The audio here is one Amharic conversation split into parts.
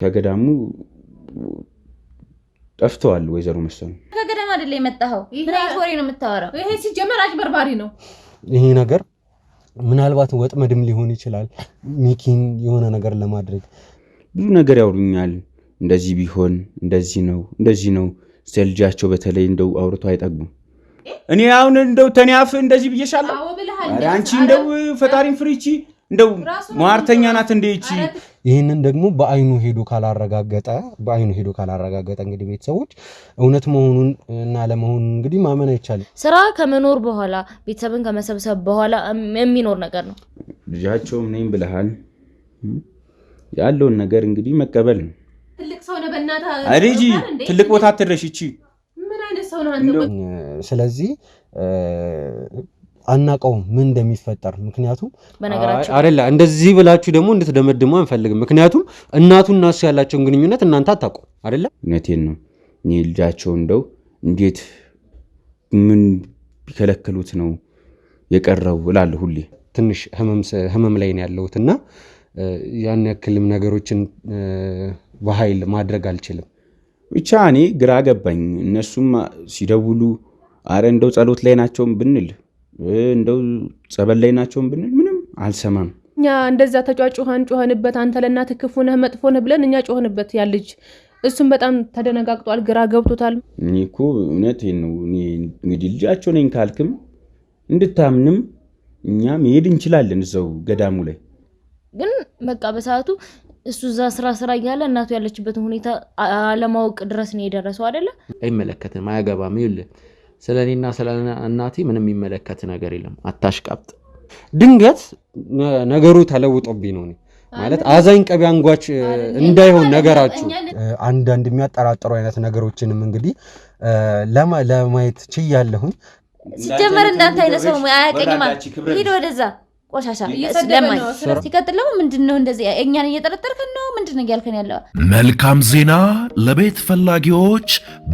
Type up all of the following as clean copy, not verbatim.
ከገዳሙ ጠፍተዋል ወይዘሮ መሰሉ ከገዳም አይደለ የመጣው ምን አይነት ወሬ ነው የምታወራው ይሄ ሲጀመር አጭበርባሪ ነው ይሄ ነገር ምናልባት ወጥመድም ሊሆን ይችላል ሚኪን የሆነ ነገር ለማድረግ ብዙ ነገር ያወሩኛል እንደዚህ ቢሆን እንደዚህ ነው ስለልጃቸው በተለይ እንደው አውርቶ አይጠግቡም እኔ አሁን እንደው ተኒያፍ እንደዚህ ብዬሻለሁ አንቺ እንደው ፈጣሪን ፍሪቺ እንደው ማርተኛ ናት እንደይቺ ይሄንን ደግሞ በአይኑ ሄዶ ካላረጋገጠ እንግዲህ ቤተሰቦች እውነት መሆኑን እና ለመሆኑን እንግዲህ ማመን አይቻልም ስራ ከመኖር በኋላ ቤተሰብን ከመሰብሰብ በኋላ የሚኖር ነገር ነው ልጃቸው ነኝ ብለሃል ያለውን ነገር እንግዲህ መቀበል ነው ትልቅ ሰው ነው በእናታ አሪጂ ትልቅ ቦታ አትረሽቺ ምን አይነት ሰው ነው አንተ ስለዚህ አናቀው ምን እንደሚፈጠር ምክንያቱም በነገራችን አይደለ እንደዚህ ብላችሁ ደግሞ እንድትደመድሙ አንፈልግም ምክንያቱም እናቱና እሱ ያላቸው ግንኙነት እናንተ አታውቁ አይደለ እነቴን ነው እኔ ልጃቸው እንደው እንዴት ምን ቢከለክሉት ነው የቀረው እላለሁ ሁሌ ትንሽ ህመም ላይ ነው ያለውትና ያን ያክልም ነገሮችን በኃይል ማድረግ አልችልም ብቻ እኔ ግራ ገባኝ እነሱም ሲደውሉ አረ እንደው ጸሎት ላይ ናቸው ብንል እንደው ጸበል ላይ ናቸው ብንል ምንም አልሰማም ኛ እንደዛ ተጫጫውሃንበት አንተ ለእናት ክፉ ነህ መጥፎ ነህ ብለን እኛ ጮህንበት ያ ልጅ እሱም በጣም ተደነጋግጧል ግራ ገብቶታል እኔኮ እውነቴን ነው እኔ እንግዲህ ልጃቸው ነኝ ካልክም እንድታምንም እኛ መሄድ እንችላለን እዛው ገዳሙ ላይ ግን በቃ በሰዓቱ እሱ ስራ እያለ እናቱ ያለችበትን ሁኔታ አለማወቅ ድረስ ነው የደረሰው አይደለ አይመለከትም አያገባም ይል ስለኔና ስለናቲ ምንም የሚመለከት ነገር የለም አታሽቃብጥ ድንገት ነገሩ ተለውጦብኝ ነው ማለት አዛኝ ቀቢያንጓች እንዳይሆን ነገራችሁ አንዳንድ የሚያጠራጥሩ አይነት ነገሮችንም እንግዲህ ለማየት ችያለሁኝ ሲጀመር እንዳንተ አይነት ሰው አያቀኝማ ሄዶ ወደዛ ቆሻሻ ስለማይ ሲቀጥለው ምንድነው እንደዚህ እኛን እየተጠረጠርከን ነው ምንድነው ያልከን ያለው መልካም ዜና ለቤት ፈላጊዎች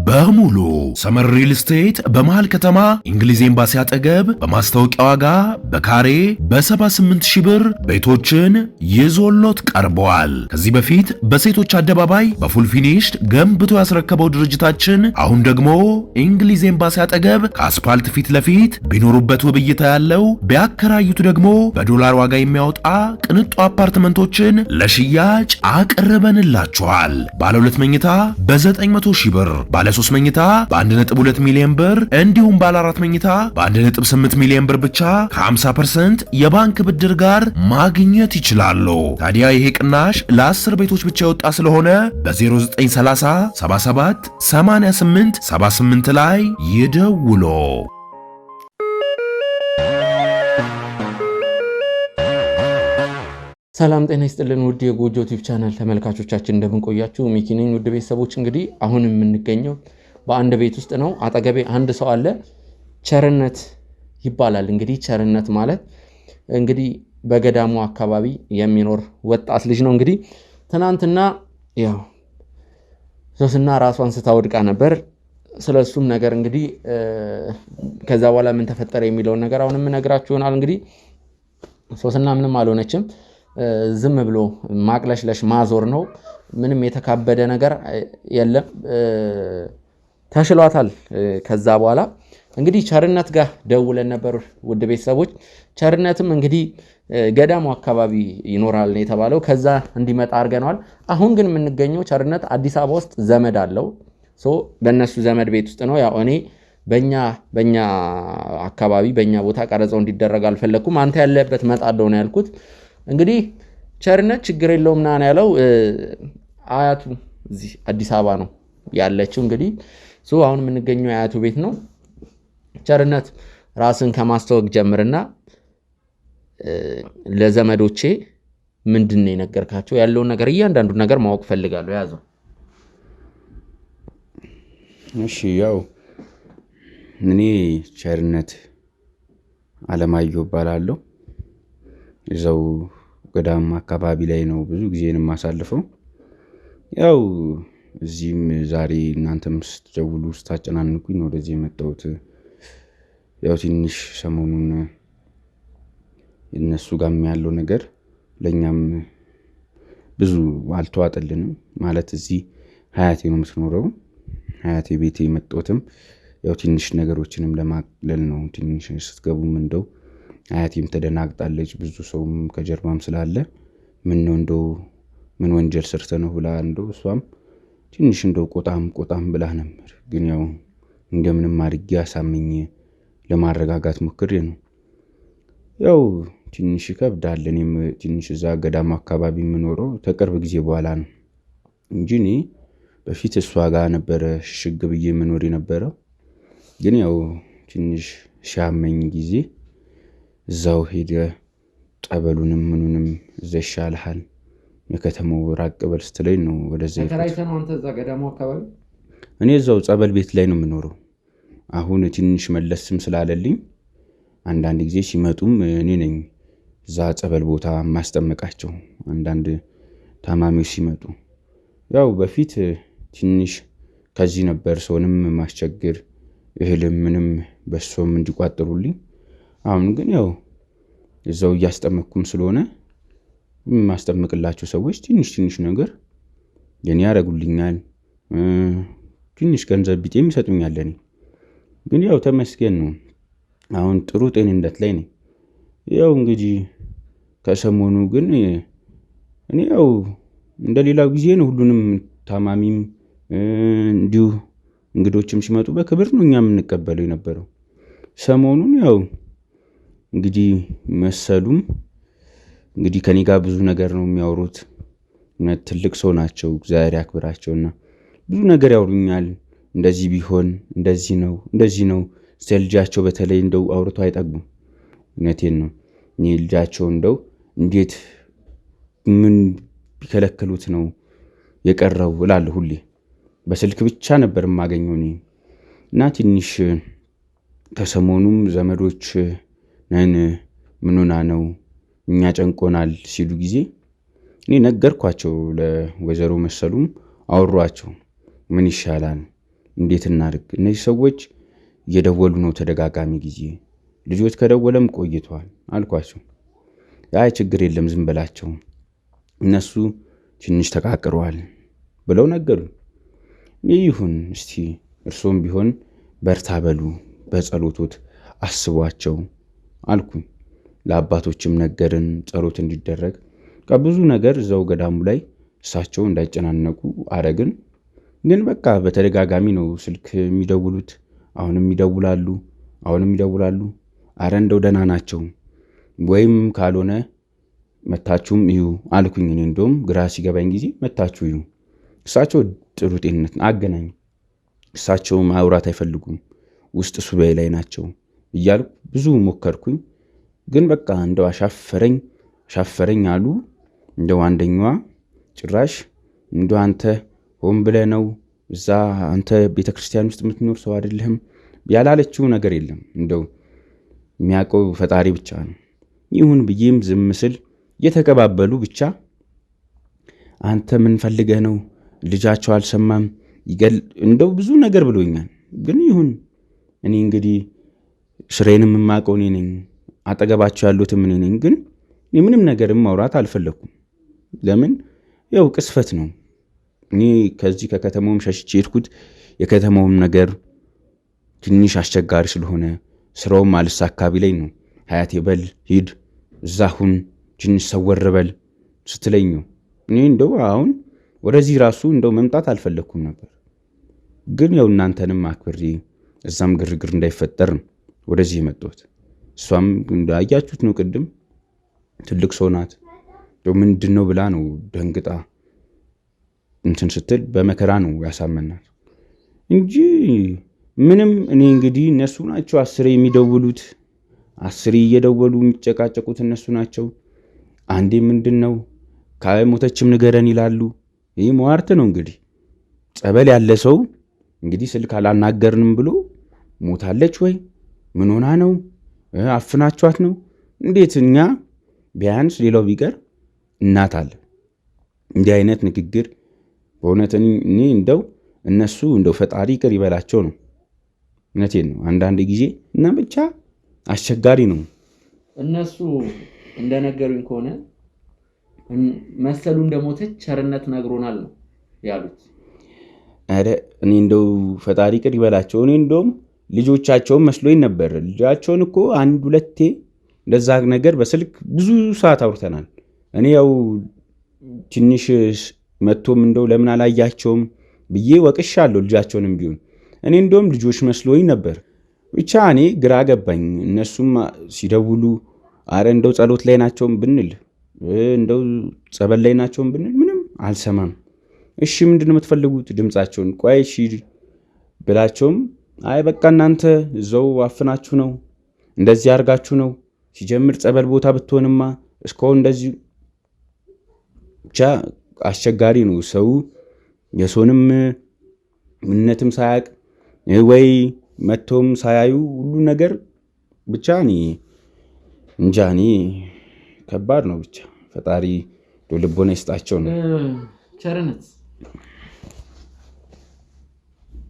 በሙሉ ሰመር ሪል ስቴት በመሃል ከተማ እንግሊዝ ኤምባሲ አጠገብ በማስታወቂያ ዋጋ በካሬ በ78000 ብር ቤቶችን ይዞሎት ቀርበዋል ከዚህ በፊት በሴቶች አደባባይ በፉል ፊኒሽድ ገንብቶ ያስረከበው ድርጅታችን አሁን ደግሞ እንግሊዝ ኤምባሲ አጠገብ ከአስፓልት ፊት ለፊት ቢኖሩበት ውብይታ ያለው ቢያከራዩት ደግሞ በዶላር ዋጋ የሚያወጣ ቅንጡ አፓርትመንቶችን ለሽያጭ አቅርበንላችኋል ባለ 2 መኝታ በ900,000 ብር ባለ 3 መኝታ በ1.2 ሚሊዮን ብር እንዲሁም ባለ 4 መኝታ በ1.8 ሚሊዮን ብር ብቻ ከ50% የባንክ ብድር ጋር ማግኘት ይችላሉ ታዲያ ይሄ ቅናሽ ለ10 ቤቶች ብቻ የወጣ ስለሆነ በ0930 77 88 78 ላይ ይደውሉ ሰላም ጤና ይስጥልን ውድ የጎጆ ቲቪ ቻናል ተመልካቾቻችን እንደምን ቆያችሁ ሚኪ ነኝ ውድ ቤተሰቦች እንግዲህ አሁን የምንገኘው በአንድ ቤት ውስጥ ነው አጠገቤ አንድ ሰው አለ ቸርነት ይባላል እንግዲህ ቸርነት ማለት እንግዲህ በገዳሙ አካባቢ የሚኖር ወጣት ልጅ ነው እንግዲህ ትናንትና ያው ሶስና ራሷን ስታወድቃ ነበር ስለሱም ነገር እንግዲህ ከዛ በኋላ ምን ተፈጠረ የሚለው ነገር አሁንም ነግራችሁናል እንግዲህ ሶስና ምንም አልሆነችም ዝም ብሎ ማቅለሽለሽ ማዞር ነው ምንም የተካበደ ነገር የለም ተሽሏታል ከዛ በኋላ እንግዲህ ቸርነት ጋር ደውለን ነበር ውድ ቤተሰቦች ቸርነትም እንግዲህ ገዳሙ አካባቢ ይኖራል ነው የተባለው ከዛ እንዲመጣ አርገናል አሁን ግን የምንገኘው ቸርነት አዲስ አበባ ውስጥ ዘመድ አለው በእነሱ ዘመድ ቤት ውስጥ ነው ያው እኔ በእኛ አካባቢ በእኛ ቦታ ቀረጸው እንዲደረግ አልፈለኩም አንተ ያለበት መጣደው ነው ያልኩት እንግዲህ ቸርነት ችግር የለውም ና ያለው አያቱ እዚህ አዲስ አበባ ነው ያለችው እንግዲህ አሁን የምንገኘው አያቱ ቤት ነው ቸርነት ራስን ከማስተዋወቅ ጀምርና ለዘመዶቼ ምንድነው የነገርካቸው ያለውን ነገር እያንዳንዱ ነገር ማወቅ ፈልጋለሁ ያዘው እሺ ያው እኔ ቸርነት አለማየሁ እባላለሁ እዛው ገዳም አካባቢ ላይ ነው ብዙ ጊዜንም ማሳልፈው ያው እዚህም ዛሬ እናንተም ስትደውሉ ስታጨናንቁኝ ነው ወደዚህ የመጣሁት ያው ትንሽ ሰሞኑን እነሱ ጋርም ያለው ነገር ለኛም ብዙ አልተዋጠልንም ማለት እዚህ ሀያቴ ነው የምትኖረው። ሀያቴ ቤቴ የመጣሁትም ያው ትንሽ ነገሮችንም ለማቅለል ነው። ትንሽ ስትገቡም እንደው አያቴም ተደናግጣለች። ብዙ ሰውም ከጀርባም ስላለ ምን ነው እንደው ምን ወንጀል ሰርተ ነው ብላ እንደው እሷም ትንሽ እንደው ቆጣም ብላ ነበር። ግን ያው እንደምንም አድርጌ አሳምኜ ለማረጋጋት ሞክሬ ነው። ያው ትንሽ ይከብዳል። እኔም ትንሽ እዛ ገዳሙ አካባቢ የምኖረው ከቅርብ ጊዜ በኋላ ነው እንጂ እኔ በፊት እሷ ጋር ነበረ ሽግ ብዬ መኖር የነበረው። ግን ያው ትንሽ ሻመኝ ጊዜ እዛው ሄደ ጠበሉንም ምኑንም እዛ ይሻልሃል የከተማው ራቅ በል ስትለኝ ነው ወደዛ ተከራይተህ ነው አንተ እዛ ገዳሙ አካባቢ? እኔ እዛው ጸበል ቤት ላይ ነው የምኖረው። አሁን ትንሽ መለስም ስላለልኝ አንዳንድ ጊዜ ሲመጡም እኔ ነኝ እዛ ጸበል ቦታ ማስጠመቃቸው። አንዳንድ ታማሚዎች ሲመጡ ያው በፊት ትንሽ ከዚህ ነበር ሰውንም ማስቸግር እህልም ምንም በሶም እንዲቋጥሩልኝ። አሁን ግን ያው እዛው እያስጠመቅኩም ስለሆነ ማስጠመቅላቸው ሰዎች ትንሽ ነገር የኔ ያደርጉልኛል። ትንሽ ገንዘብ ቢጤም ይሰጡኛል። እኔ ግን ያው ተመስገን ነው። አሁን ጥሩ ጤንነት ላይ ነኝ። ያው እንግዲህ ከሰሞኑ ግን እኔ ያው እንደሌላው ጊዜ ነው ሁሉንም ታማሚም እንዲሁ እንግዶችም ሲመጡ በክብር ነው እኛ የምንቀበለው የነበረው። ሰሞኑን ያው እንግዲህ መሰሉም እንግዲህ ከኔ ጋር ብዙ ነገር ነው የሚያወሩት። ትልቅ ሰው ናቸው፣ እግዚአብሔር ያክብራቸውና ብዙ ነገር ያወሩኛል። እንደዚህ ቢሆን እንደዚህ ነው ልጃቸው በተለይ እንደው አውርቶ አይጠግቡም። እውነቴን ነው። እኔ ልጃቸው እንደው እንዴት ምን ቢከለክሉት ነው የቀረው እላለሁ ሁሌ። በስልክ ብቻ ነበር የማገኘው እኔ እና ትንሽ ከሰሞኑም ዘመዶች ነን ምን ሆና ነው እኛ ጨንቆናል ሲሉ ጊዜ እኔ ነገርኳቸው። ለወይዘሮ መሰሉም አወሯቸው። ምን ይሻላል እንዴት እናድርግ? እነዚህ ሰዎች እየደወሉ ነው ተደጋጋሚ ጊዜ። ልጆች ከደወለም ቆይቷል አልኳቸው። አይ ችግር የለም ዝም በላቸው እነሱ ትንሽ ተቃቅረዋል ብለው ነገሩኝ። ይሁን እስቲ እርሶም ቢሆን በርታ በሉ በጸሎቶት አስቧቸው አልኩኝ። ለአባቶችም ነገርን ጸሎት እንዲደረግ ብዙ ነገር እዛው ገዳሙ ላይ እሳቸው እንዳይጨናነቁ አረግን። ግን በቃ በተደጋጋሚ ነው ስልክ የሚደውሉት። አሁንም ይደውላሉ። አረ እንደው ደህና ናቸው ወይም ካልሆነ መታችሁም እዩ አልኩኝ። እኔ እንደውም ግራ ሲገባኝ ጊዜ መታችሁ እዩ፣ እሳቸው ጥሩ ጤንነት አገናኝ፣ እሳቸው ማውራት አይፈልጉም ውስጥ ሱባኤ ላይ ናቸው እያልኩ ብዙ ሞከርኩኝ። ግን በቃ እንደው አሻፈረኝ አሉ። እንደው አንደኛዋ ጭራሽ እንደው አንተ ሆን ብለህ ነው እዛ አንተ ቤተክርስቲያን ውስጥ የምትኖር ሰው አይደለህም ያላለችው ነገር የለም። እንደው የሚያውቀው ፈጣሪ ብቻ ነው። ይሁን ብዬም ዝም ስል የተቀባበሉ ብቻ አንተ ምን ፈልገህ ነው ልጃቸው አልሰማም እንደው ብዙ ነገር ብሎኛል። ግን ይሁን እኔ እንግዲህ ስሬንም የማውቀው እኔ ነኝ፣ አጠገባቸው ያሉትም እኔ ነኝ። ግን ምንም ነገርም ማውራት አልፈለኩም። ለምን ያው ቅስፈት ነው። እኔ ከዚህ ከከተማውም ሸሽቼ ሄድኩት። የከተማውም ነገር ትንሽ አስቸጋሪ ስለሆነ ስራውም አልሳካ ቢለኝ ነው ሀያቴ በል ሂድ እዛሁን ትንሽ ሰወር በል ስትለኝ ነው። እኔ እንደው አሁን ወደዚህ ራሱ እንደው መምጣት አልፈለኩም ነበር። ግን ያው እናንተንም አክብሬ እዛም ግርግር እንዳይፈጠር ወደዚህ የመጣሁት። እሷም እንዳያችሁት ነው ቅድም ትልቅ ሰው ናት። ምንድን ነው ብላ ነው ደንግጣ እንትን ስትል በመከራ ነው ያሳመናት እንጂ ምንም። እኔ እንግዲህ እነሱ ናቸው 10 የሚደውሉት፣ 10 እየደወሉ የሚጨቃጨቁት እነሱ ናቸው። አንዴ ምንድን ነው ከሞተችም ንገረን ይላሉ። ይህ መዋርት ነው እንግዲህ። ጸበል ያለ ሰው እንግዲህ ስልክ አላናገርንም ብሎ ሞታለች ወይ ምን ሆና ነው አፍናችኋት ነው እንዴት? እኛ ቢያንስ ሌላው ቢቀር እናት አለ። እንዲህ አይነት ንግግር በእውነት እኔ እንደው እነሱ እንደው ፈጣሪ ይቅር ይበላቸው ነው። እውነቴን ነው። አንዳንድ ጊዜ እና ብቻ አስቸጋሪ ነው። እነሱ እንደነገሩኝ ከሆነ መሰሉ እንደሞተች ቸርነት ነግሮናል ነው ያሉት። አረ እኔ እንደው ፈጣሪ ቅር ይበላቸው። እኔ እንደውም ልጆቻቸውን መስሎኝ ነበር። ልጃቸውን እኮ አንድ ሁለቴ እንደዛ ነገር በስልክ ብዙ ሰዓት አውርተናል። እኔ ያው ትንሽ መጥቶም እንደው ለምን አላያቸውም ብዬ ወቅሻለሁ ልጃቸውንም ቢሆን። እኔ እንደውም ልጆች መስሎኝ ነበር። ብቻ እኔ ግራ ገባኝ። እነሱም ሲደውሉ አረ እንደው ጸሎት ላይ ናቸውም ብንል እንደው ጸበል ላይ ናቸውም ብንል ምንም አልሰማም። እሺ ምንድነው የምትፈልጉት? ድምፃቸውን ቆይ እሺ ብላቸውም አይ በቃ እናንተ እዛው አፍናችሁ ነው እንደዚህ አድርጋችሁ ነው። ሲጀምር ጸበል ቦታ ብትሆንማ እስካሁን እንደዚህ ብቻ አስቸጋሪ ነው። ሰው የሰውንም ምንነትም ሳያቅ ወይ መጥቶም ሳያዩ ሁሉ ነገር ብቻ እኔ እንጃ። እኔ ከባድ ነው። ብቻ ፈጣሪ ልቦና ይስጣቸው ነው። ቸርነት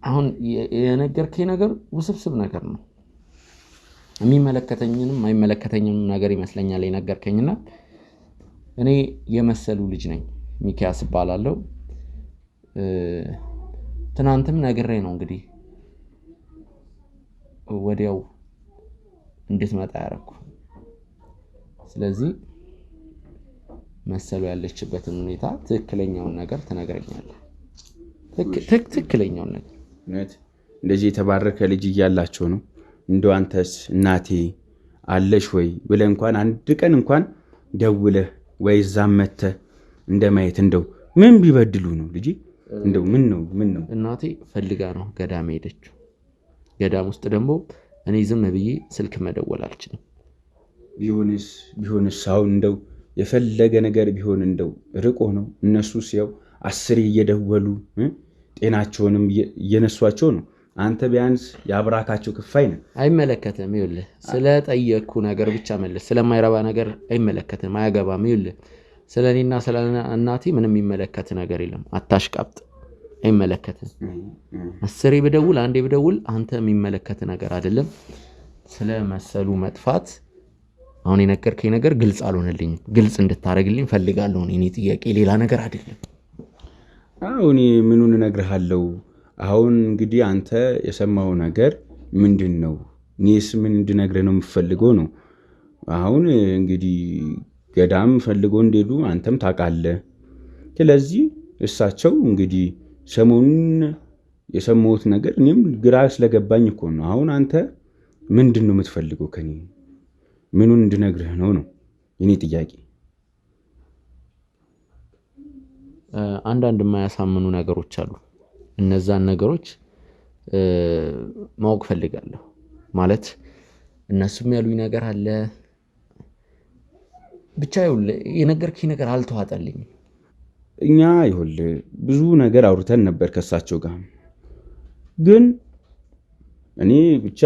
አሁን የነገርከኝ ነገር ውስብስብ ነገር ነው። የሚመለከተኝንም አይመለከተኝም ነገር ይመስለኛል የነገርከኝና እኔ የመሰሉ ልጅ ነኝ። ሚኪያስ እባላለሁ። ትናንትም ነግሬ ነው እንግዲህ ወዲያው እንድትመጣ ያደረኩ። ስለዚህ መሰሉ ያለችበትን ሁኔታ ትክክለኛውን ነገር ትነግረኛለህ። ትክክለኛውን ነገር እውነት እንደዚህ የተባረከ ልጅ እያላቸው ነው። እንደው አንተስ እናቴ አለሽ ወይ ብለህ እንኳን አንድ ቀን እንኳን ደውለህ ወይ እዛም መተህ እንደማየት እንደው ምን ቢበድሉ ነው ልጅ? እንደው ምን ነው እናቴ ፈልጋ ነው ገዳም ሄደችው። ገዳም ውስጥ ደግሞ እኔ ዝም ብዬ ስልክ መደወል አልችልም። ቢሆንስ አሁን እንደው የፈለገ ነገር ቢሆን እንደው ርቆ ነው እነሱስ ያው 10 እየደወሉ ጤናቸውንም እየነሷቸው ነው። አንተ ቢያንስ የአብራካቸው ክፋይ ነህ። አይመለከትም። ይኸውልህ ስለጠየቅኩ ነገር ብቻ መልስ። ስለማይረባ ነገር አይመለከትም፣ አያገባም። ይኸውልህ ስለኔና ስለ እናቴ ምንም የሚመለከት ነገር የለም። አታሽቃብጥ። አይመለከትም። 10 ብደውል 1 ብደውል አንተ የሚመለከት ነገር አይደለም። ስለ መሰሉ መጥፋት አሁን የነገርከኝ ነገር ግልጽ አልሆነልኝም። ግልጽ እንድታረግልኝ ፈልጋለሁ። እኔ ጥያቄ ሌላ ነገር አይደለም። አሁን ምኑን እነግርሃለሁ? አሁን እንግዲህ አንተ የሰማው ነገር ምንድነው? እኔስ ምን እንድነግርህ ነው የምፈልገው ነው። አሁን እንግዲህ ገዳም ፈልጎ እንደሄዱ አንተም ታውቃለህ። ስለዚህ እሳቸው እንግዲህ ሰሞኑን የሰማሁት ነገር እኔም ግራ ስለገባኝ እኮ ነው። አሁን አንተ ምንድነው የምትፈልገው ከኔ? ምኑን እንድነግርህ ነው የኔ ጥያቄ። አንዳንድ የማያሳምኑ ነገሮች አሉ። እነዛን ነገሮች ማወቅ ፈልጋለሁ። ማለት እነሱም ያሉኝ ነገር አለ። ብቻ ይኸውልህ የነገርከኝ ነገር አልተዋጠልኝም። እኛ ይኸውልህ ብዙ ነገር አውርተን ነበር ከሳቸው ጋር። ግን እኔ ብቻ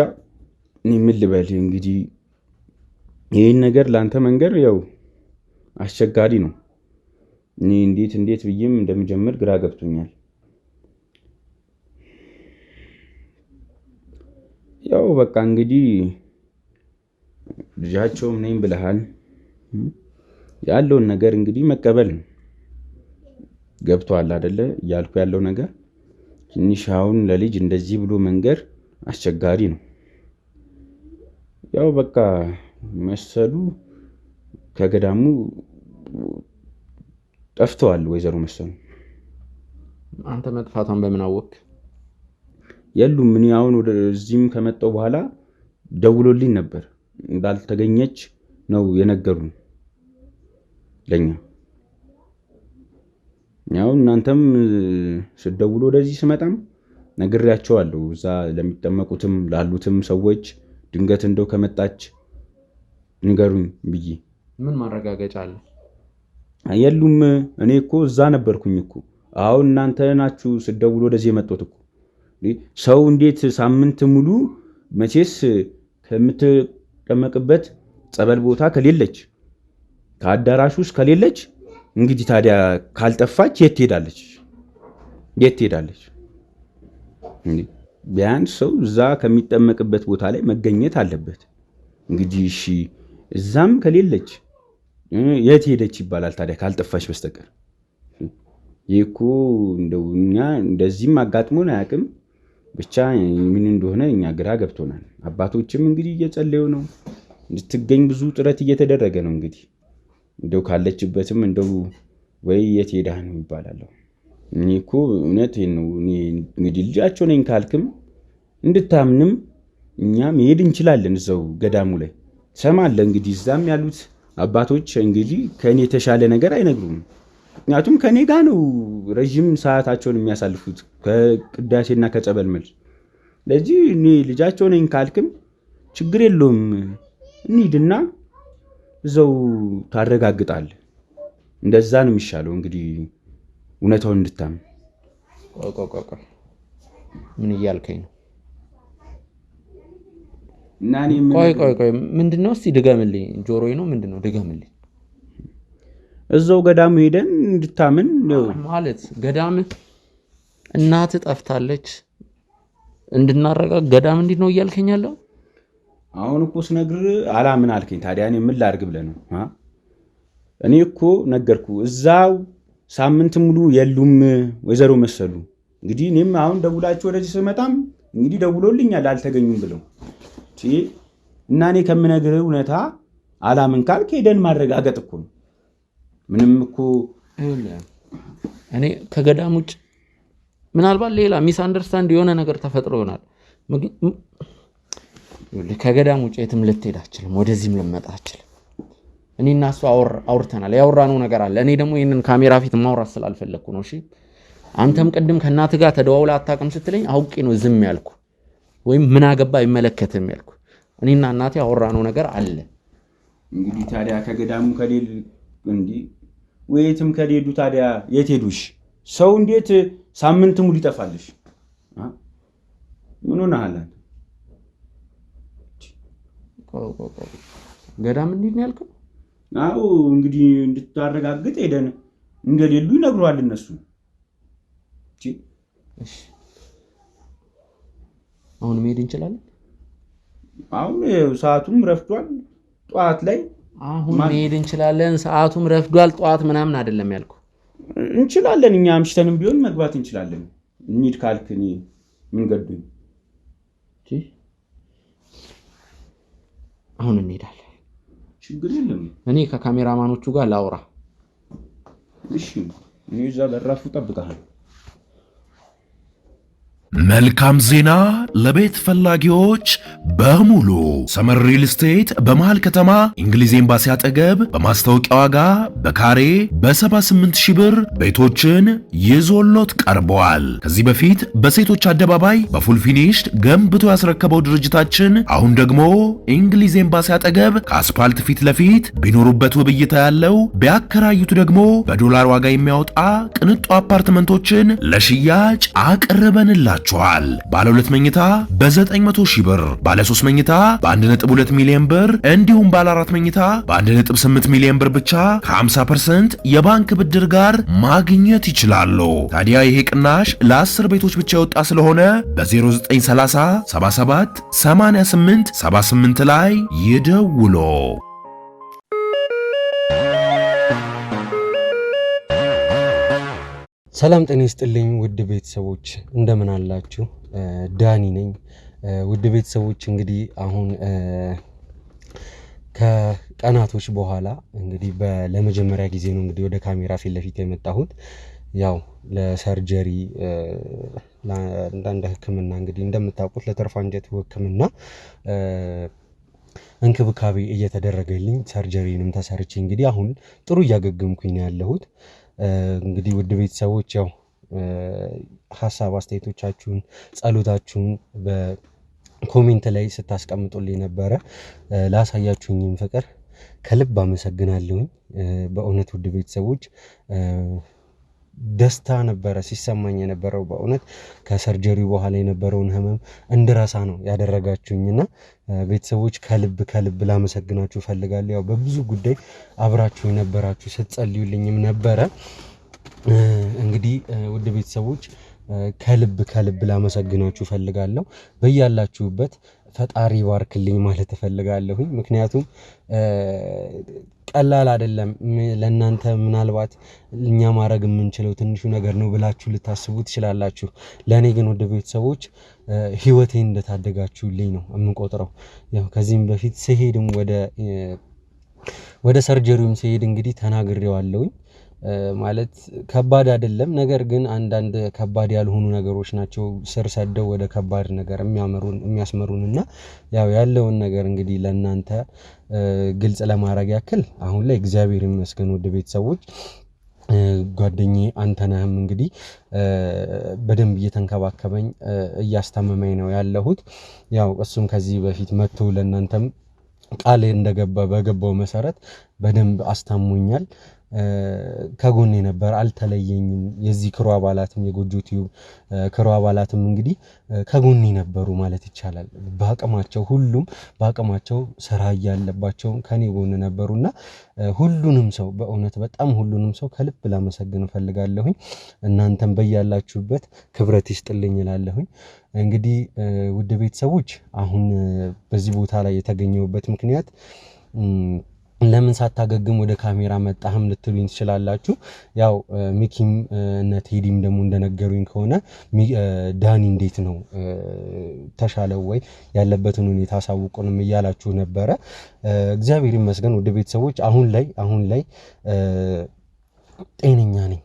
ምን ልበልህ እንግዲህ ይህን ነገር ለአንተ መንገር ያው አስቸጋሪ ነው። እኔ እንዴት ብዬም እንደምጀምር ግራ ገብቶኛል። ያው በቃ እንግዲህ ልጃቸውም ነኝ ብለሃል። ያለውን ነገር እንግዲህ መቀበል ነው። ገብቶሃል አይደለ? እያልኩ ያለው ነገር ትንሽ አሁን ለልጅ እንደዚህ ብሎ መንገር አስቸጋሪ ነው። ያው በቃ መሰሉ ከገዳሙ ጠፍተዋል። ወይዘሮ መሰሉ አንተ መጥፋቷን በምን አወቅ? የሉም። እኔ አሁን ወደዚህም ከመጣሁ በኋላ ደውሎልኝ ነበር። እንዳልተገኘች ነው የነገሩን ለኛ። ያው እናንተም ስትደውሉ ወደዚህ ስመጣም ነግሬያቸዋለሁ። እዛ ለሚጠመቁትም ላሉትም ሰዎች ድንገት እንደው ከመጣች ንገሩኝ ብዬ። ምን ማረጋገጫ አለ? የሉም። እኔ እኮ እዛ ነበርኩኝ እኮ። አሁን እናንተ ናችሁ ስትደውሉ ወደዚህ የመጣሁት እኮ። ሰው እንዴት ሳምንት ሙሉ መቼስ ከምትጠመቅበት ጸበል ቦታ ከሌለች ከአዳራሽ ውስጥ ከሌለች እንግዲህ ታዲያ ካልጠፋች የት ትሄዳለች? ቢያንስ ሰው እዛ ከሚጠመቅበት ቦታ ላይ መገኘት አለበት። እንግዲህ እሺ እዛም ከሌለች የት ሄደች ይባላል ታዲያ ካልጠፋች በስተቀር? ይህኮ እንደው እኛ እንደዚህም አጋጥሞን አያውቅም። ብቻ ምን እንደሆነ እኛ ግራ ገብቶናል። አባቶችም እንግዲህ እየጸለዩ ነው እንድትገኝ ብዙ ጥረት እየተደረገ ነው። እንግዲህ እንደው ካለችበትም እንደው ወይ የት ሄዳ ነው ይባላል። እኔ እኮ እውነቴን ነው። እኔ እንግዲህ ልጃቸው ነኝ ካልክም እንድታምንም እኛ መሄድ እንችላለን። እዛው ገዳሙ ላይ ሰማለ እንግዲህ እዛም ያሉት አባቶች እንግዲህ ከኔ የተሻለ ነገር አይነግሩም። ምክንያቱም ከኔ ጋር ነው ረጅም ሰዓታቸውን የሚያሳልፉት ከቅዳሴና ከጸበል መልስ። ለዚህ እኔ ልጃቸው ነኝ ካልክም ችግር የለውም እንሂድና እዛው ታረጋግጣለህ። እንደዛ ነው የሚሻለው እንግዲህ እውነታውን እንድታምን። ቆይ ምን እያልከኝ ነው? እና እኔ ቆይ ምንድነው? እስቲ ድገምልኝ። ጆሮዬ ነው ምንድነው? ድገምልኝ። እዛው ገዳሙ ሄደን እንድታምን ማለት ገዳም እናት ጠፍታለች እንድናረጋግ ገዳም እንዴት ነው እያልከኝ ያለው? አሁን እኮ ስነግር አላምን አልከኝ። ታዲያ እኔ ምን ላድርግ ብለህ ነው? እኔ እኮ ነገርኩ። እዛው ሳምንት ሙሉ የሉም ወይዘሮ መሰሉ። እንግዲህ እኔም አሁን ደውላችሁ ወደዚህ ስመጣም እንግዲህ ደውሎልኛል አልተገኙም ብለው እና እኔ ከምነግርህ እውነታ አላምን ካልክ ሄደን ማረጋገጥ እኮ ነው። ምንም እኮ እኔ ከገዳም ውጭ ምናልባት ሌላ ሚስ አንደርስታንድ የሆነ ነገር ተፈጥሮ ይሆናል። ከገዳም ውጭ የትም ልትሄድ አትችልም፣ ወደዚህም ልመጣ አትችልም። እኔና እሱ አውርተናል፣ ያወራነው ነገር አለ። እኔ ደግሞ ይህንን ካሜራ ፊት ማውራት ስላልፈለግኩ ነው። እሺ አንተም ቅድም ከእናትህ ጋር ተደዋውላ አታውቅም ስትለኝ አውቄ ነው ዝም ያልኩ፣ ወይም ምን አገባ አይመለከትም ያልኩ። እኔና እናቴ ያወራነው ነገር አለ። እንግዲህ ታዲያ ከገዳሙ ከሌል እንዲህ ወይትም ከሌዱ ታዲያ የት ሄዱሽ? ሰው እንዴት ሳምንት ሙሉ ይጠፋልሽ? ምን ሆነሃል? ገዳም እንዴት ነው ያልከው? አዎ እንግዲህ እንድታረጋግጥ ሄደን እንደሌሉ ይነግሯል እነሱ። አሁን መሄድ እንችላለን? አሁን ሰዓቱም ረፍዷል። ጠዋት ላይ አሁን መሄድ እንችላለን። ሰዓቱም ረፍዷል። ጠዋት ምናምን አይደለም ያልኩ። እንችላለን። እኛ አምሽተንም ቢሆን መግባት እንችላለን። እንሂድ ካልክ እኔ ምን ገዱኝ? አሁን እንሄዳለን። ችግር የለም። እኔ ከካሜራማኖቹ ጋር ላውራ። እሺ እኔ እዛ በራፉ እጠብቅሃለሁ። መልካም ዜና ለቤት ፈላጊዎች በሙሉ ሰመር ሪል ስቴት በመሃል ከተማ እንግሊዝ ኤምባሲ አጠገብ በማስታወቂያ ዋጋ በካሬ በ78,000 ብር ቤቶችን ይዞሎት ቀርበዋል። ከዚህ በፊት በሴቶች አደባባይ በፉል ፊኒሽድ ገንብቶ ያስረከበው ድርጅታችን አሁን ደግሞ እንግሊዝ ኤምባሲ አጠገብ ከአስፓልት ፊት ለፊት ቢኖሩበት ውብ እይታ ያለው ቢያከራዩት ደግሞ በዶላር ዋጋ የሚያወጣ ቅንጡ አፓርትመንቶችን ለሽያጭ አቅርበንላቸዋል። ባለ 2 መኝታ በ900,000 ብር፣ ባለ 3 መኝታ በ1.2 ሚሊዮን ብር እንዲሁም ባለ 4 መኝታ በ1.8 ሚሊዮን ብር ብቻ ከ50% የባንክ ብድር ጋር ማግኘት ይችላሉ። ታዲያ ይሄ ቅናሽ ለ10 ቤቶች ብቻ የወጣ ስለሆነ በ0930 77 88 78 ላይ ይደውሉ። ሰላም ጤና ይስጥልኝ ውድ ቤተሰቦች እንደምን አላችሁ? ዳኒ ነኝ። ውድ ቤተሰቦች እንግዲህ አሁን ከቀናቶች በኋላ እንግዲህ ለመጀመሪያ ጊዜ ነው እንግዲህ ወደ ካሜራ ፊት ለፊት የመጣሁት። ያው ለሰርጀሪ ለአንዳንድ ሕክምና እንግዲህ እንደምታውቁት ለተርፋ አንጀት ሕክምና እንክብካቤ እየተደረገልኝ ሰርጀሪንም ተሰርቼ እንግዲህ አሁን ጥሩ እያገገምኩኝ ነው ያለሁት። እንግዲህ ውድ ቤተሰቦች ያው ሀሳብ አስተያየቶቻችሁን ጸሎታችሁን በኮሜንት ላይ ስታስቀምጡልኝ ነበረ። ላሳያችሁኝም ፍቅር ከልብ አመሰግናለሁኝ። በእውነት ውድ ቤተሰቦች ደስታ ነበረ ሲሰማኝ የነበረው። በእውነት ከሰርጀሪው በኋላ የነበረውን ህመም እንድረሳ ነው ያደረጋችሁኝና ቤተሰቦች ከልብ ላመሰግናችሁ ፈልጋለሁ። ያው በብዙ ጉዳይ አብራችሁ የነበራችሁ ስትጸልዩልኝም ነበረ። እንግዲህ ውድ ቤተሰቦች ከልብ ላመሰግናችሁ ፈልጋለሁ። በያላችሁበት ፈጣሪ ባርክልኝ ማለት እፈልጋለሁኝ። ምክንያቱም ቀላል አይደለም። ለእናንተ ምናልባት እኛ ማድረግ የምንችለው ትንሹ ነገር ነው ብላችሁ ልታስቡ ትችላላችሁ። ለእኔ ግን ወደ ቤተሰቦች ህይወቴን እንደታደጋችሁልኝ ነው የምንቆጥረው። ያው ከዚህም በፊት ስሄድም ወደ ሰርጀሪውም ስሄድ እንግዲህ ተናግሬዋለሁኝ። ማለት ከባድ አይደለም፣ ነገር ግን አንዳንድ ከባድ ያልሆኑ ነገሮች ናቸው ስር ሰደው ወደ ከባድ ነገር የሚያስመሩንና ያው ያለውን ነገር እንግዲህ ለእናንተ ግልጽ ለማድረግ ያክል አሁን ላይ እግዚአብሔር ይመስገን ወደ ቤተሰቦች ጓደኛዬ አንተነህም እንግዲህ በደንብ እየተንከባከበኝ እያስታመመኝ ነው ያለሁት። ያው እሱም ከዚህ በፊት መጥቶ ለእናንተም ቃል በገባው መሰረት በደንብ አስታሞኛል። ከጎኔ ነበር፣ አልተለየኝም። የዚህ ክሩ አባላትም የጎጆ ቲዩብ ክሩ አባላትም እንግዲህ ከጎኔ ነበሩ ማለት ይቻላል። በአቅማቸው ሁሉም በአቅማቸው ስራ እያለባቸው ከኔ ጎን ነበሩና ሁሉንም ሰው በእውነት በጣም ሁሉንም ሰው ከልብ ላመሰግን እፈልጋለሁኝ። እናንተም በያላችሁበት ክብረት ይስጥልኝ እላለሁኝ። እንግዲህ ውድ ቤተሰቦች አሁን በዚህ ቦታ ላይ የተገኘሁበት ምክንያት ለምን ሳታገግም ወደ ካሜራ መጣህም ልትሉኝ ትችላላችሁ። ያው ሚኪም እና ቴዲም ደግሞ እንደነገሩኝ ከሆነ ዳኒ እንዴት ነው ተሻለው ወይ ያለበትን ሁኔታ አሳውቁንም እያላችሁ ነበረ። እግዚአብሔር ይመስገን ወደ ቤተሰቦች አሁን ላይ ጤነኛ ነኝ።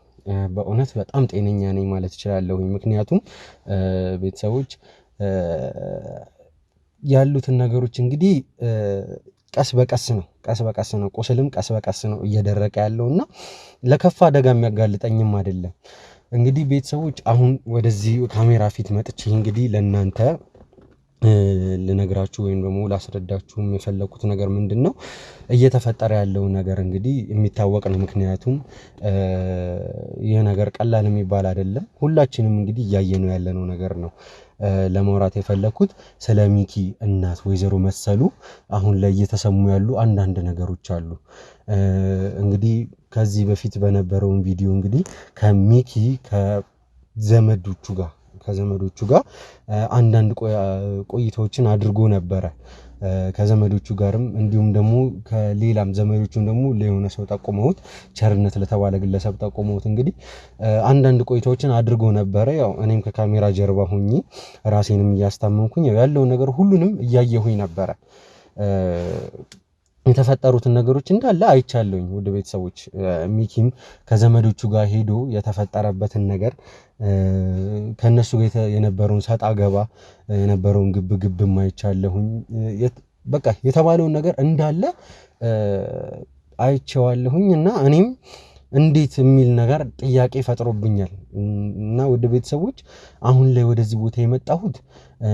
በእውነት በጣም ጤነኛ ነኝ ማለት እችላለሁኝ። ምክንያቱም ቤተሰቦች ያሉትን ነገሮች እንግዲህ ቀስ በቀስ ነው ቁስልም ቀስ በቀስ ነው እየደረቀ ያለውና ለከፋ አደጋ የሚያጋልጠኝም አይደለም። እንግዲህ ቤተሰቦች አሁን ወደዚህ ካሜራ ፊት መጥቼ እንግዲህ ለእናንተ ልነግራችሁ ወይም ደግሞ ላስረዳችሁ የፈለኩት ነገር ምንድነው እየተፈጠረ ያለው ነገር እንግዲህ የሚታወቅ ነው። ምክንያቱም ይሄ ነገር ቀላል የሚባል አይደለም። ሁላችንም እንግዲህ እያየነው ያለነው ነገር ነው። ለማውራት የፈለኩት ስለ ሚኪ እናት ወይዘሮ መሰሉ አሁን ላይ እየተሰሙ ያሉ አንዳንድ ነገሮች አሉ። እንግዲህ ከዚህ በፊት በነበረው ቪዲዮ እንግዲህ ከሚኪ ከዘመዶቹ ጋር አንዳንድ ቆይታዎችን አድርጎ ነበረ። ከዘመዶቹ ጋርም እንዲሁም ደግሞ ከሌላም ዘመዶቹም ደግሞ ለሆነ ሰው ጠቆመውት ቸርነት ለተባለ ግለሰብ ጠቆመውት እንግዲህ አንዳንድ ቆይታዎችን አድርጎ ነበረ። ያው እኔም ከካሜራ ጀርባ ሆኜ ራሴንም እያስታመምኩኝ ያለው ነገር ሁሉንም እያየሁኝ ነበረ። የተፈጠሩትን ነገሮች እንዳለ አይቻለሁኝ። ወደ ቤተሰቦች ሚኪም ከዘመዶቹ ጋር ሄዶ የተፈጠረበትን ነገር ከነሱ ጋር የነበረውን ሰጣ ገባ የነበረውን ግብ አይቻለሁኝ። በቃ የተባለውን ነገር እንዳለ አይቼዋለሁኝ እና እኔም እንዴት የሚል ነገር ጥያቄ ፈጥሮብኛል። እና ወደ ቤተሰቦች አሁን ላይ ወደዚህ ቦታ የመጣሁት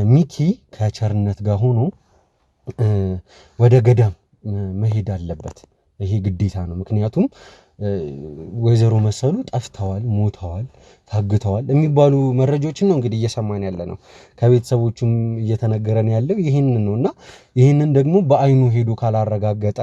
ሚኪ ከቸርነት ጋር ሆኖ ወደ ገዳም መሄድ አለበት። ይሄ ግዴታ ነው። ምክንያቱም ወይዘሮ መሰሉ ጠፍተዋል፣ ሞተዋል፣ ታግተዋል የሚባሉ መረጃዎችን ነው እንግዲህ እየሰማን ያለ ነው። ከቤተሰቦቹም እየተነገረን ያለው ይህንን ነውና ይህንን ደግሞ በአይኑ ሄዶ ካላረጋገጠ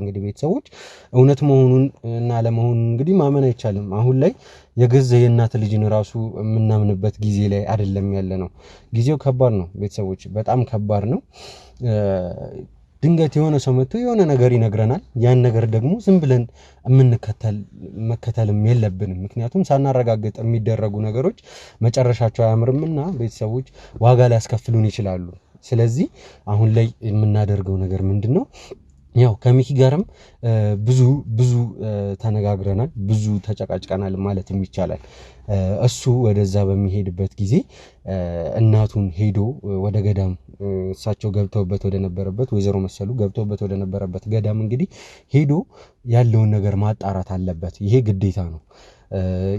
እንግዲህ ቤተሰቦች እውነት መሆኑን እና ለመሆኑን እንግዲህ ማመን አይቻልም። አሁን ላይ የገዛ የእናት ልጅን ራሱ የምናምንበት ጊዜ ላይ አይደለም ያለ ነው። ጊዜው ከባድ ነው ቤተሰቦች፣ በጣም ከባድ ነው። ድንገት የሆነ ሰው መጥቶ የሆነ ነገር ይነግረናል። ያን ነገር ደግሞ ዝም ብለን መከተልም የለብንም። ምክንያቱም ሳናረጋግጥ የሚደረጉ ነገሮች መጨረሻቸው አያምርምና ቤተሰቦች ዋጋ ሊያስከፍሉን ይችላሉ። ስለዚህ አሁን ላይ የምናደርገው ነገር ምንድነው? ያው ከሚኪ ጋርም ብዙ ተነጋግረናል፣ ብዙ ተጨቃጭቀናል ማለትም ይቻላል። እሱ ወደዛ በሚሄድበት ጊዜ እናቱን ሄዶ ወደ ገዳም እሳቸው ገብተውበት ወደ ነበረበት ወይዘሮ መሰሉ ገብተውበት ወደ ነበረበት ገዳም እንግዲህ ሄዶ ያለውን ነገር ማጣራት አለበት። ይሄ ግዴታ ነው።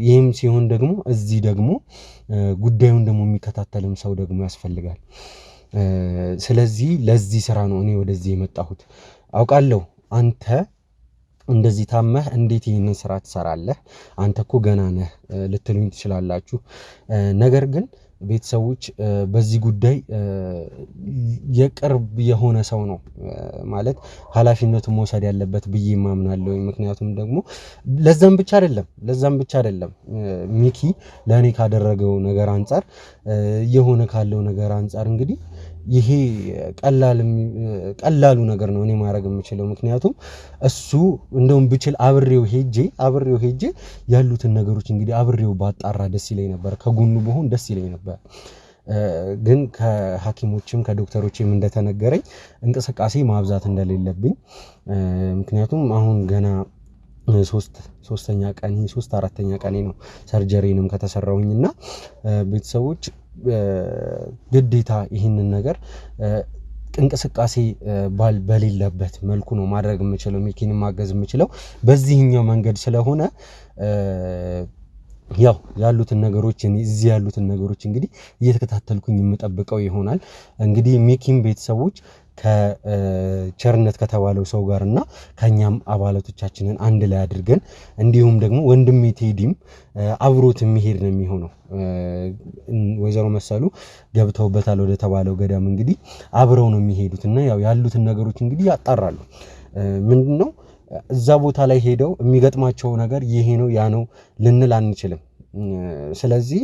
ይህም ሲሆን ደግሞ እዚህ ደግሞ ጉዳዩን ደግሞ የሚከታተልም ሰው ደግሞ ያስፈልጋል። ስለዚህ ለዚህ ስራ ነው እኔ ወደዚህ የመጣሁት። አውቃለሁ አንተ እንደዚህ ታመህ እንዴት ይህንን ስራ ትሰራለህ? አንተ እኮ ገና ነህ ልትሉኝ ትችላላችሁ። ነገር ግን ቤተሰቦች በዚህ ጉዳይ የቅርብ የሆነ ሰው ነው ማለት ኃላፊነቱን መውሰድ ያለበት ብዬ ማምናለሁ። ምክንያቱም ደግሞ ለዛም ብቻ አይደለም ሚኪ ለእኔ ካደረገው ነገር አንጻር የሆነ ካለው ነገር አንጻር እንግዲህ ይሄ ቀላሉ ነገር ነው እኔ ማድረግ የምችለው። ምክንያቱም እሱ እንደውም ብችል አብሬው ሄጄ ያሉትን ነገሮች እንግዲህ አብሬው ባጣራ ደስ ይለኝ ነበር፣ ከጎኑ በሆን ደስ ይለኝ ነበር። ግን ከሐኪሞችም ከዶክተሮችም እንደተነገረኝ እንቅስቃሴ ማብዛት እንደሌለብኝ፣ ምክንያቱም አሁን ገና ሶስተኛ ቀን 4ኛ ቀኔ ነው ሰርጀሪንም ከተሰራውኝና ቤተሰቦች ግዴታ ይህንን ነገር እንቅስቃሴ በሌለበት መልኩ ነው ማድረግ የምችለው፣ ሚኪንም ማገዝ የምችለው በዚህኛው መንገድ ስለሆነ ያው ያሉትን ነገሮች እዚህ ያሉትን ነገሮች እንግዲህ እየተከታተልኩኝ የምጠብቀው ይሆናል። እንግዲህ ሚኪም ቤተሰቦች ከቸርነት ከተባለው ሰው ጋር እና ከኛም አባላቶቻችንን አንድ ላይ አድርገን እንዲሁም ደግሞ ወንድሜ ቴዲም አብሮት የሚሄድ ነው የሚሆነው። ወይዘሮ መሰሉ ገብተውበታል ወደ ተባለው ገዳም እንግዲህ አብረው ነው የሚሄዱት እና ያው ያሉትን ነገሮች እንግዲህ ያጣራሉ። ምንድነው እዛ ቦታ ላይ ሄደው የሚገጥማቸው ነገር ይሄ ነው ያ ነው ልንል አንችልም። ስለዚህ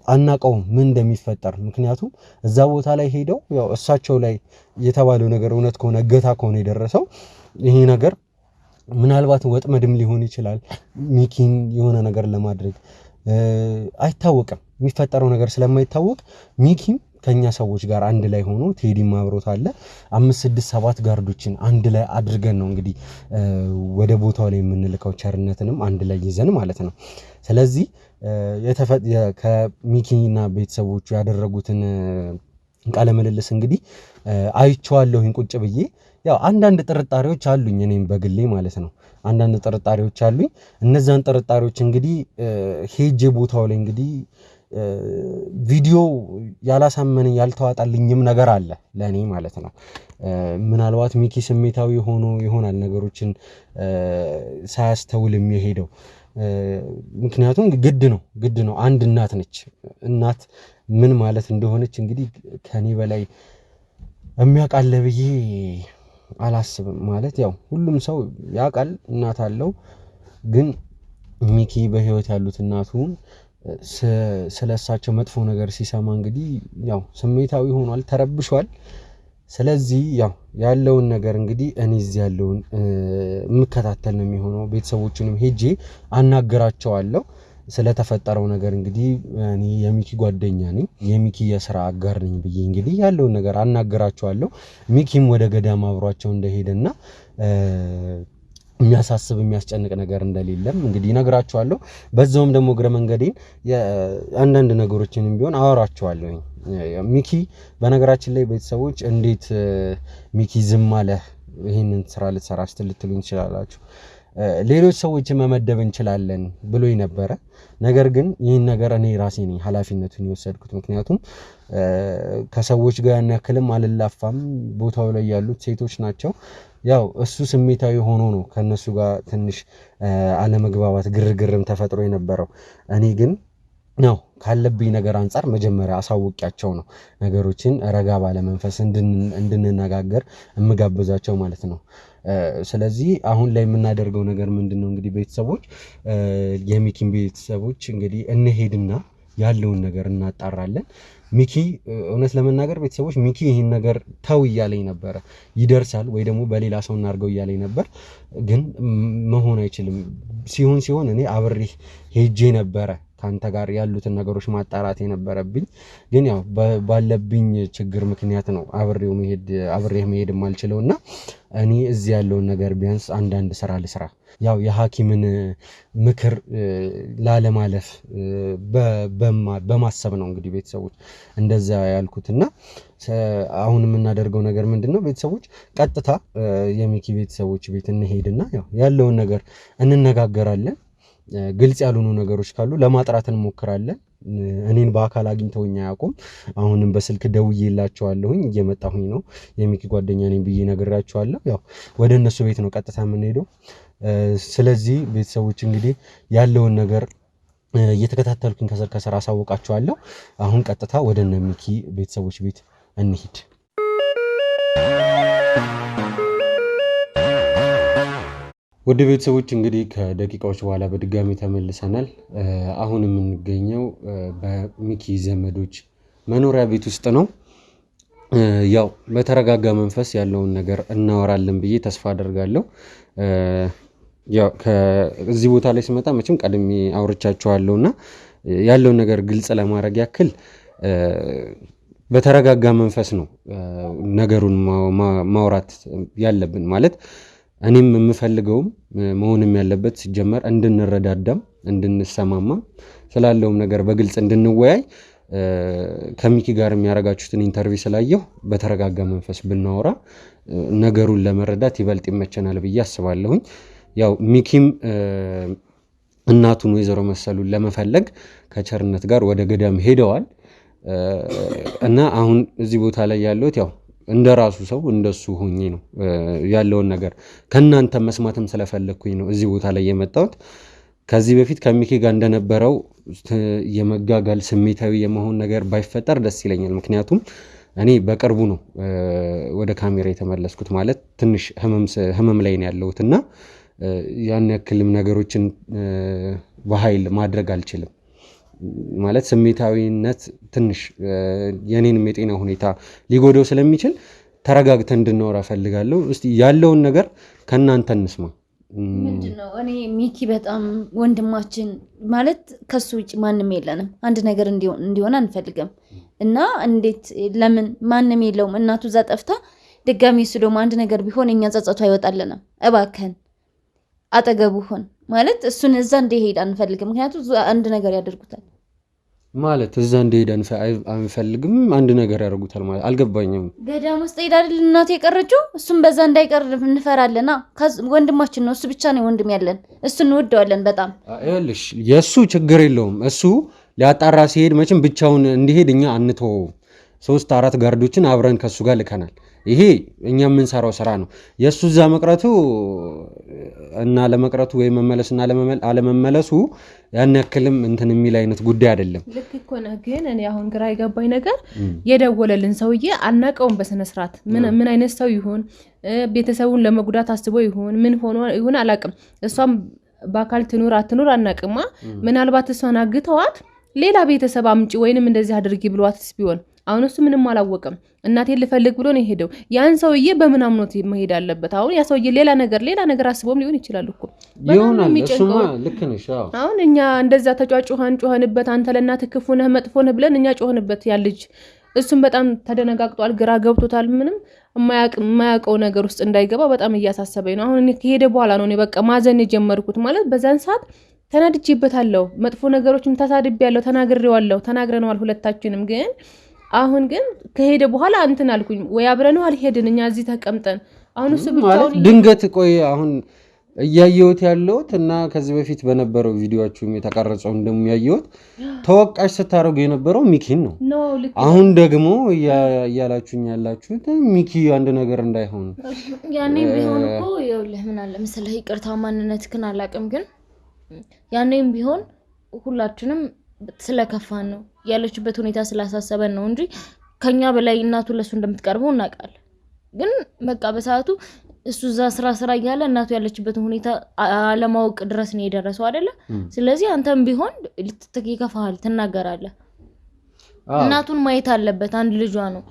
አናቀውም ምን እንደሚፈጠር። ምክንያቱም እዛ ቦታ ላይ ሄደው ያው እሳቸው ላይ የተባለው ነገር እውነት ከሆነ እገታ ከሆነ የደረሰው ይሄ ነገር ምናልባት ወጥመድም ሊሆን ይችላል። ሚኪን የሆነ ነገር ለማድረግ አይታወቅም። የሚፈጠረው ነገር ስለማይታወቅ ሚኪም ከኛ ሰዎች ጋር አንድ ላይ ሆኖ ቴዲም አብሮት አለ 5 6 7 ጋርዶችን አንድ ላይ አድርገን ነው እንግዲህ ወደ ቦታው ላይ የምንልከው፣ ቸርነትንም አንድ ላይ ይዘን ማለት ነው። ስለዚህ ከሚኪና ቤተሰቦቹ ያደረጉትን ቃለ ምልልስ እንግዲህ አይቼዋለሁኝ ቁጭ ብዬ። ያው አንዳንድ ጥርጣሬዎች አሉኝ እኔም በግሌ ማለት ነው። አንዳንድ ጥርጣሬዎች አሉኝ። እነዛን ጥርጣሬዎች እንግዲህ ሄጄ ቦታው ላይ እንግዲህ ቪዲዮ ያላሳመነኝ ያልተዋጣልኝም ነገር አለ ለኔ ማለት ነው። ምናልባት ሚኪ ስሜታዊ ሆኖ ይሆናል ነገሮችን ሳያስተውል የሚሄደው። ምክንያቱም ግድ ነው አንድ እናት ነች። እናት ምን ማለት እንደሆነች እንግዲህ ከኔ በላይ የሚያውቃል ብዬ አላስብም። ማለት ያው ሁሉም ሰው ያውቃል እናት አለው። ግን ሚኪ በህይወት ያሉት እናቱን ስለሳቸው መጥፎ ነገር ሲሰማ እንግዲህ ያው ስሜታዊ ሆኗል፣ ተረብሿል። ስለዚህ ያው ያለውን ነገር እንግዲህ እኔ እዚህ ያለውን የምከታተል ነው የሚሆነው። ቤተሰቦቹንም ሄጄ አናገራቸዋለሁ ስለተፈጠረው ነገር። እንግዲህ እኔ የሚኪ ጓደኛ ነኝ፣ የሚኪ የስራ አጋር ነኝ ብዬ እንግዲህ ያለውን ነገር አናገራቸዋለሁ። ሚኪም ወደ ገዳም አብሯቸው እንደሄደና የሚያሳስብ የሚያስጨንቅ ነገር እንደሌለም እንግዲህ እነግራቸዋለሁ። በዛውም ደግሞ እግረ መንገዴን አንዳንድ ነገሮችንም ቢሆን አወራቸዋለሁ። ሚኪ በነገራችን ላይ ቤተሰቦች እንዴት ሚኪ ዝም አለ ይሄንን ስራ ልትሰራ ስትልትሉኝ ትችላላችሁ። ሌሎች ሰዎችን መመደብ እንችላለን ብሎኝ ነበረ። ነገር ግን ይህን ነገር እኔ ራሴ ነኝ ኃላፊነቱን የወሰድኩት። ምክንያቱም ከሰዎች ጋር ያን ያክልም አልላፋም። ቦታው ላይ ያሉት ሴቶች ናቸው። ያው እሱ ስሜታዊ ሆኖ ነው ከነሱ ጋር ትንሽ አለመግባባት ግርግርም ተፈጥሮ የነበረው። እኔ ግን ነው ካለብኝ ነገር አንፃር መጀመሪያ አሳውቂያቸው ነው ነገሮችን ረጋ ባለ መንፈስ እንድንነጋገር እምጋብዛቸው ማለት ነው። ስለዚህ አሁን ላይ የምናደርገው ነገር ምንድነው? እንግዲህ ቤተሰቦች የሚኪን ቤተሰቦች እንግዲህ እንሄድና ያለውን ነገር እናጣራለን። ሚኪ እውነት ለመናገር ቤተሰቦች ሚኪ ይህን ነገር ተው እያለኝ ነበረ። ይደርሳል ወይ ደግሞ በሌላ ሰው እናድርገው እያለኝ ነበር። ግን መሆን አይችልም። ሲሆን እኔ አብሬ ሄጄ ነበረ ካንተ ጋር ያሉትን ነገሮች ማጣራት የነበረብኝ። ግን ያው ባለብኝ ችግር ምክንያት ነው አብሬህ መሄድ የማልችለውና እኔ እዚህ ያለውን ነገር ቢያንስ አንዳንድ ስራ ልስራ። ያው የሐኪምን ምክር ላለማለፍ በማሰብ ነው እንግዲህ ቤተሰቦች እንደዛ ያልኩትና አሁን የምናደርገው ነገር ምንድነው? ቤተሰቦች ቀጥታ የሚኪ ቤተሰቦች ቤት እንሄድና ያው ያለውን ነገር እንነጋገራለን። ግልጽ ያልሆኑ ነገሮች ካሉ ለማጥራት እንሞክራለን። እኔን በአካል አግኝተውኝ አያውቁም። አሁንም በስልክ ደውዬላቸዋለሁኝ እየመጣሁኝ ነው የሚኪ ጓደኛ ነኝ ብዬ ነግራቸዋለሁ። ያው ወደ እነሱ ቤት ነው ቀጥታ የምንሄደው። ስለዚህ ቤተሰቦች እንግዲህ ያለውን ነገር እየተከታተልኩኝ ከስራ አሳውቃቸዋለሁ። አሁን ቀጥታ ወደ እነ ሚኪ ቤተሰቦች ቤት እንሂድ። ወደ ቤተሰቦች እንግዲህ ከደቂቃዎች በኋላ በድጋሚ ተመልሰናል። አሁን የምንገኘው በሚኪ ዘመዶች መኖሪያ ቤት ውስጥ ነው። ያው በተረጋጋ መንፈስ ያለውን ነገር እናወራለን ብዬ ተስፋ አደርጋለሁ። ያው ከዚህ ቦታ ላይ ስመጣ መቼም ቀድሜ አውርቻቸዋለሁና ያለውን ነገር ግልጽ ለማድረግ ያክል በተረጋጋ መንፈስ ነው ነገሩን ማውራት ያለብን። ማለት እኔም የምፈልገውም መሆንም ያለበት ሲጀመር እንድንረዳዳም እንድንሰማማም ስላለውም ነገር በግልጽ እንድንወያይ ከሚኪ ጋር የሚያደርጋችሁትን ኢንተርቪው ስላየሁ በተረጋጋ መንፈስ ብናወራ ነገሩን ለመረዳት ይበልጥ ይመቸናል ብዬ አስባለሁኝ። ያው ሚኪም እናቱን ወይዘሮ መሰሉን ለመፈለግ ከቸርነት ጋር ወደ ገዳም ሄደዋል እና አሁን እዚህ ቦታ ላይ ያለሁት ያው እንደራሱ ሰው እንደሱ ሆኜ ነው ያለውን ነገር ከናንተ መስማትም ስለፈለኩኝ ነው እዚህ ቦታ ላይ የመጣሁት። ከዚህ በፊት ከሚኪ ጋር እንደነበረው የመጋጋል ስሜታዊ የመሆን ነገር ባይፈጠር ደስ ይለኛል። ምክንያቱም እኔ በቅርቡ ነው ወደ ካሜራ የተመለስኩት። ማለት ትንሽ ህመም ላይ ነው ያለሁትና ያን ያክልም ነገሮችን በኃይል ማድረግ አልችልም። ማለት ስሜታዊነት ትንሽ የኔንም የጤና ሁኔታ ሊጎዳው ስለሚችል ተረጋግተን እንድናወራ ፈልጋለሁ። እስቲ ያለውን ነገር ከናንተ እንስማ። ምንድነው እኔ ሚኪ በጣም ወንድማችን ማለት ከሱ ውጭ ማንም የለንም። አንድ ነገር እንዲሆን አንፈልግም እና እንዴት ለምን ማንም የለውም። እናቱ እዛ ጠፍታ ድጋሚ እሱ ደግሞ አንድ ነገር ቢሆን እኛ ጸጸቱ አይወጣልንም። እባከን አጠገቡ ሆን ማለት እሱን እዛ እንደሄድ አንፈልግም። ምክንያቱም አንድ ነገር ያደርጉታል ማለት እዛ እንደሄድ አንፈልግም። አንድ ነገር ያደርጉታል ማለት አልገባኝም። ገዳም ውስጥ ሄዳ አይደል እናቱ የቀረችው? እሱም በዛ እንዳይቀር እንፈራለና ወንድማችን ነው። እሱ ብቻ ነው ወንድም ያለን። እሱ እንወደዋለን በጣም። ይኸውልሽ የእሱ ችግር የለውም። እሱ ሊያጣራ ሲሄድ መቼም ብቻውን እንዲሄድ እኛ አንተወውም። 3-4 ጋርዶችን አብረን ከሱ ጋር ልከናል። ይሄ እኛ የምንሰራው ስራ ነው። የእሱ እዛ መቅረቱ እና ለመቅረቱ ወይ መመለስና አለመመለሱ ያን ያክልም እንትን የሚል አይነት ጉዳይ አይደለም። ልክ እኮ ነህ። ግን እኔ አሁን ግራ የገባኝ ነገር የደወለልን ሰውዬ አናውቀውም በስነ ስርዓት ምን አይነት ሰው ይሆን፣ ቤተሰቡን ለመጉዳት አስቦ ይሆን፣ ምን ሆኖ ይሆን አላውቅም። እሷም በአካል ትኑር አትኑር አናውቅማ። ምናልባት እሷን አግተዋት ሌላ ቤተሰብ አምጪ ወይንም እንደዚህ አድርጊ ብሏትስ ቢሆን አሁን እሱ ምንም አላወቀም። እናቴን ልፈልግ ብሎ ነው የሄደው። ያን ሰውዬ በምን አምኖት መሄድ አለበት? አሁን ያ ሰውዬ ሌላ ነገር አስቦም ሊሆን ይችላል እኮ ይሆናል። እሱማ ልክ ነሽ። አሁን እኛ እንደዛ ጮኸንበት አንተ ለእናትህ ክፉ ነህ መጥፎ ነህ ብለን እኛ ጮኸንበት ያ ልጅ። እሱም በጣም ተደነጋግጧል፣ ግራ ገብቶታል። ምንም የማያውቀው ነገር ውስጥ እንዳይገባ በጣም እያሳሰበኝ ነው። አሁን እኔ ከሄደ በኋላ ነው እኔ በቃ ማዘን የጀመርኩት። ማለት በዛን ሰዓት ተናድጄበታለሁ፣ መጥፎ ነገሮችን ተሳድቤያለሁ፣ ተናግረነዋል ሁለታችንም። ግን አሁን ግን ከሄደ በኋላ እንትን አልኩኝ ወይ አብረነው አልሄድን እኛ እዚህ ተቀምጠን አሁን እሱ ብቻውን ድንገት ቆይ አሁን እያየሁት ያለሁት እና ከዚህ በፊት በነበረው ቪዲዮአችሁም የተቀረጸው እንደሚያየሁት ተወቃሽ ስታደርጉ የነበረው ሚኪን ነው። አሁን ደግሞ እያላችሁኝ ያላችሁት ሚኪ አንድ ነገር እንዳይሆን ያኔም ቢሆን እኮ ይኸውልህ ምን አለ መሰለህ ይቅርታ ማንነትህን አላውቅም። ግን ያኔም ቢሆን ሁላችንም ስለከፋን ነው ያለችበት ሁኔታ ስላሳሰበን ነው እንጂ ከኛ በላይ እናቱ ለሱ እንደምትቀርበው እናውቃለን። ግን በቃ በሰዓቱ እሱ እዛ ስራ እያለ እናቱ ያለችበትን ሁኔታ አለማወቅ ድረስ ነው የደረሰው አይደለ? ስለዚህ አንተም ቢሆን ይከፋሃል፣ ትናገራለህ። እናቱን ማየት አለበት፣ አንድ ልጇ ነው።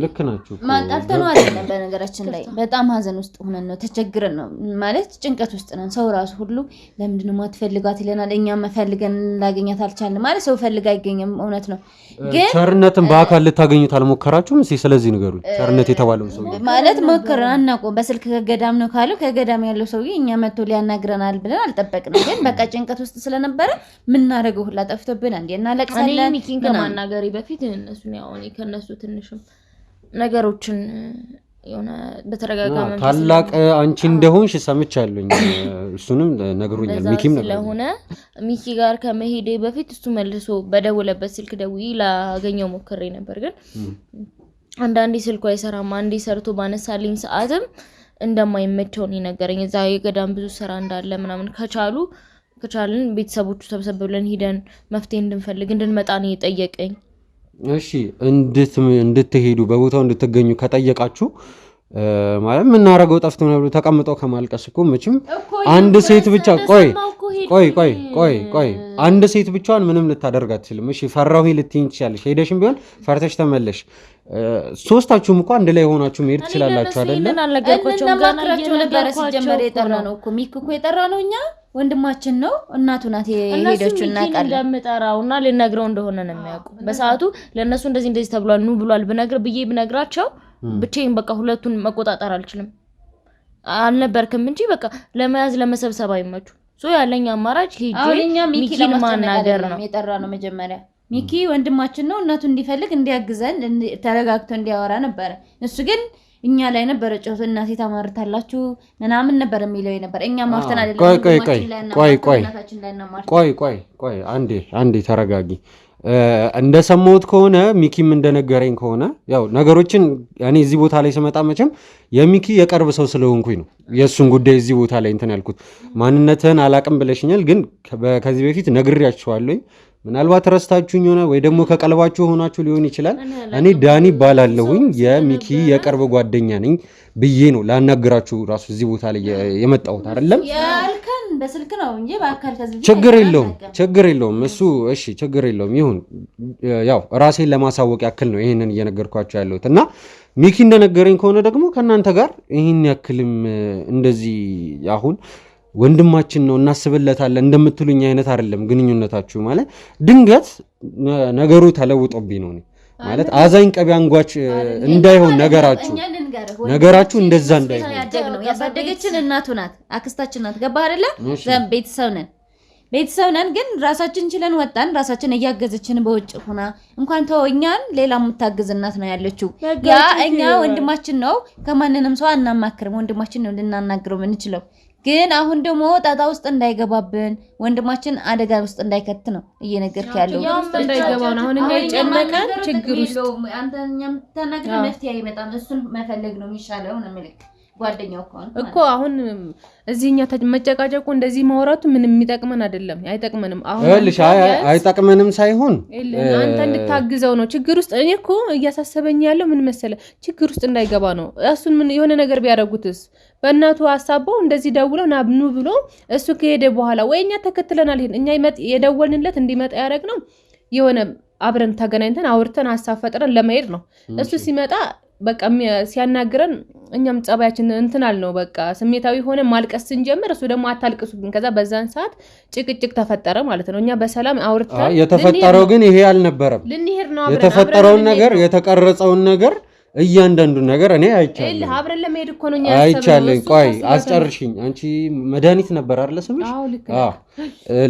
ልክ ናችሁ። ማጣልተን አይደለም በነገራችን ላይ በጣም ሀዘን ውስጥ ሆነን ነው ተቸግረን ነው ማለት ጭንቀት ውስጥ ነን። ሰው ራሱ ሁሉ ለምንድነው ማትፈልጋት ይለናል። እኛም ፈልገን ላገኛት አልቻልንም ማለት ሰው ፈልጋ አይገኝም። እውነት ነው። ግን ቸርነትን በአካል ልታገኙት አልሞከራችሁም? ስለዚህ ንገሩኝ። ቸርነት የተባለው ሰው ማለት ሞከረን አናውቀውም። በስልክ ከገዳም ነው ካለው ከገዳም ያለው ሰውዬ እኛ መጥቶ ሊያናግረናል ብለን አልጠበቅንም። ግን በቃ ጭንቀት ውስጥ ስለነበረ ምናረገው ሁላ ጠፍቶብን አንዴ እናለቅሳለን። እኔ ሚኪን ከማናገሪ በፊት እነሱን ያው እኔ ከነሱ ትንሽም ነገሮችን የሆነ በተረጋጋ መንፈስ ታላቅ አንቺ እንደሆንሽ ሰምቻለሁ። እሱንም ነግሮኛል። ሚኪም ነበር ስለሆነ ሚኪ ጋር ከመሄዴ በፊት እሱ መልሶ በደወለበት ስልክ ደውዬ ላገኘው ሞክሬ ነበር። ግን አንዳንዴ ስልኩ አይሰራም። አንዴ ሰርቶ ባነሳልኝ ሰዓትም እንደማይመቸው ነው ነገረኝ። እዛ የገዳም ብዙ ስራ እንዳለ ምናምን ከቻልን ቤተሰቦቹ ተሰብስበው ብለን ሄደን መፍትሄ እንድንፈልግ እንድንመጣ ነው የጠየቀኝ። እሺ እንድትሄዱ በቦታው እንድትገኙ ከጠየቃችሁ ማለት የምናረገው ጠፍቶ ነው ብሎ ተቀምጠው ከማልቀስ እኮ መቼም አንድ ሴት ብቻ ቆይ አንድ ሴት ብቻዋን ምንም ልታደርግ አትችልም። እሺ ፈራሁኝ ልትይኝ ትችያለሽ። ሄደሽም ቢሆን ፈርተሽ ተመለሽ። ሶስታችሁም እኮ አንድ ላይ ሆናችሁ መሄድ ትችላላችሁ አይደል? እናናገርኳቸው ነበር። ሲጀመር የጠራ ነው እኮ ሚክ እኮ የጠራ ነው። እኛ ወንድማችን ነው፣ እናቱ ናት የሄደችው። እናቃለን እንደምጠራውና ልነግረው እንደሆነ ነው የሚያውቁ። በሰዓቱ ለነሱ እንደዚህ ተብሏል ኑ ብሏል ብነግራቸው ብቻዬን በቃ ሁለቱን መቆጣጠር አልነበርክም እንጂ በቃ ለመያዝ ለመሰብሰብ አይመቹ። ያለኝ አማራጭ ሄጄ ሚኪን ማናገር ነው የጠራ ነው። መጀመሪያ ሚኪ ወንድማችን ነው፣ እናቱ እንዲፈልግ እንዲያግዘን ተረጋግቶ እንዲያወራ ነበር። እሱ ግን እኛ ላይ ነበር ጮህ እናቴ ታማርታላችሁ ምናምን ነበር የሚለው ነበር። እኛ ማፍተን አይደለም። ቆይ አንዴ ተረጋጊ። እንደሰማሁት ከሆነ ሚኪም እንደነገረኝ ከሆነ ያው ነገሮችን እኔ እዚህ ቦታ ላይ ስመጣ መቼም የሚኪ የቅርብ ሰው ስለሆንኩኝ ነው የእሱን ጉዳይ እዚህ ቦታ ላይ እንትን ያልኩት። ማንነትህን አላቅም ብለሽኛል፣ ግን ከዚህ በፊት ነግሬያችኋለሁ። ምናልባት ረስታችሁኝ ሆነ ወይ ደግሞ ከቀልባችሁ ሆናችሁ ሊሆን ይችላል። እኔ ዳኒ ባላለሁኝ የሚኪ የቅርብ ጓደኛ ነኝ ብዬ ነው ላናግራችሁ ራሱ እዚህ ቦታ ላይ የመጣሁት አይደለም። ያልከን በስልክ ነው እንጂ በአካል ከዚህ ችግር የለውም እሱ እሺ፣ ችግር የለውም ይሁን። ያው ራሴን ለማሳወቅ ያክል ነው ይሄንን እየነገርኳችሁ ያለሁት እና ሚኪ እንደነገረኝ ከሆነ ደግሞ ከእናንተ ጋር ይሄን ያክልም እንደዚህ አሁን ወንድማችን ነው እናስብለታለን እንደምትሉኝ አይነት አይደለም ግንኙነታችሁ። ማለት ድንገት ነገሩ ተለውጦብኝ ነው ማለት አዛኝ ቀቢ አንጓች እንዳይሆን ነገራችሁ እንደዛ እንዳይሆን። ያሳደገችን እናቱ ናት፣ አክስታችን ናት። ገባህ አይደለ? ቤተሰብ ነን፣ ግን ራሳችን ችለን ወጣን። ራሳችን እያገዘችን በውጭ ሆና እንኳን ተወኛን ሌላ የምታግዝ እናት ነው ያለችው። ያ እኛ ወንድማችን ነው፣ ከማንንም ሰው አናማክርም። ወንድማችን ነው ልናናግረው የምንችለው። ግን አሁን ደግሞ ጣጣ ውስጥ እንዳይገባብን ወንድማችን አደጋ ውስጥ እንዳይከት ነው እየነገርክ ያለው። እንዳይገባው ነው አሁን እኛ ጨነቀን ችግር ውስጥ አንተኛም ተናግረህ መፍትሄ አይመጣም። እሱን መፈለግ ነው የሚሻለው ነው ማለት ጓደኛው እኮ አሁን እዚህኛ መጨቃጨቁ እንደዚህ ማውራቱ ምንም የሚጠቅመን አይደለም፣ አይጠቅመንም። አሁን አይጠቅመንም ሳይሆን አንተ እንድታግዘው ነው ችግር ውስጥ። እኔ እኮ እያሳሰበኝ ያለው ምን መሰለ፣ ችግር ውስጥ እንዳይገባ ነው። እሱን ምን የሆነ ነገር ቢያደርጉትስ? በእናቱ ሐሳበው እንደዚህ ደውለው ናብኑ ብሎ እሱ ከሄደ በኋላ ወይኛ ተከትለናል። እኛ የደወልንለት እንዲመጣ ያደረግነው የሆነ አብረን ተገናኝተን አውርተን ሐሳብ ፈጥረን ለመሄድ ነው። እሱ ሲመጣ በቃ ሲያናግረን እኛም ጸባያችን እንትናል ነው በቃ ስሜታዊ ሆነ ማልቀስ ስንጀምር እሱ ደግሞ አታልቅሱብን። ከዛ በዛን ሰዓት ጭቅጭቅ ተፈጠረ ማለት ነው። እኛ በሰላም አውርተን የተፈጠረው ግን ይሄ አልነበረም። ልንሄድ ነው የተፈጠረውን ነገር የተቀረጸውን ነገር እያንዳንዱ ነገር እኔ አይቻለሁ። አብረን ለመሄድ እኮ ነው አይቻለሁ። ቆይ አስጨርሽኝ። አንቺ መድኃኒት ነበር አይደል ስምሽ?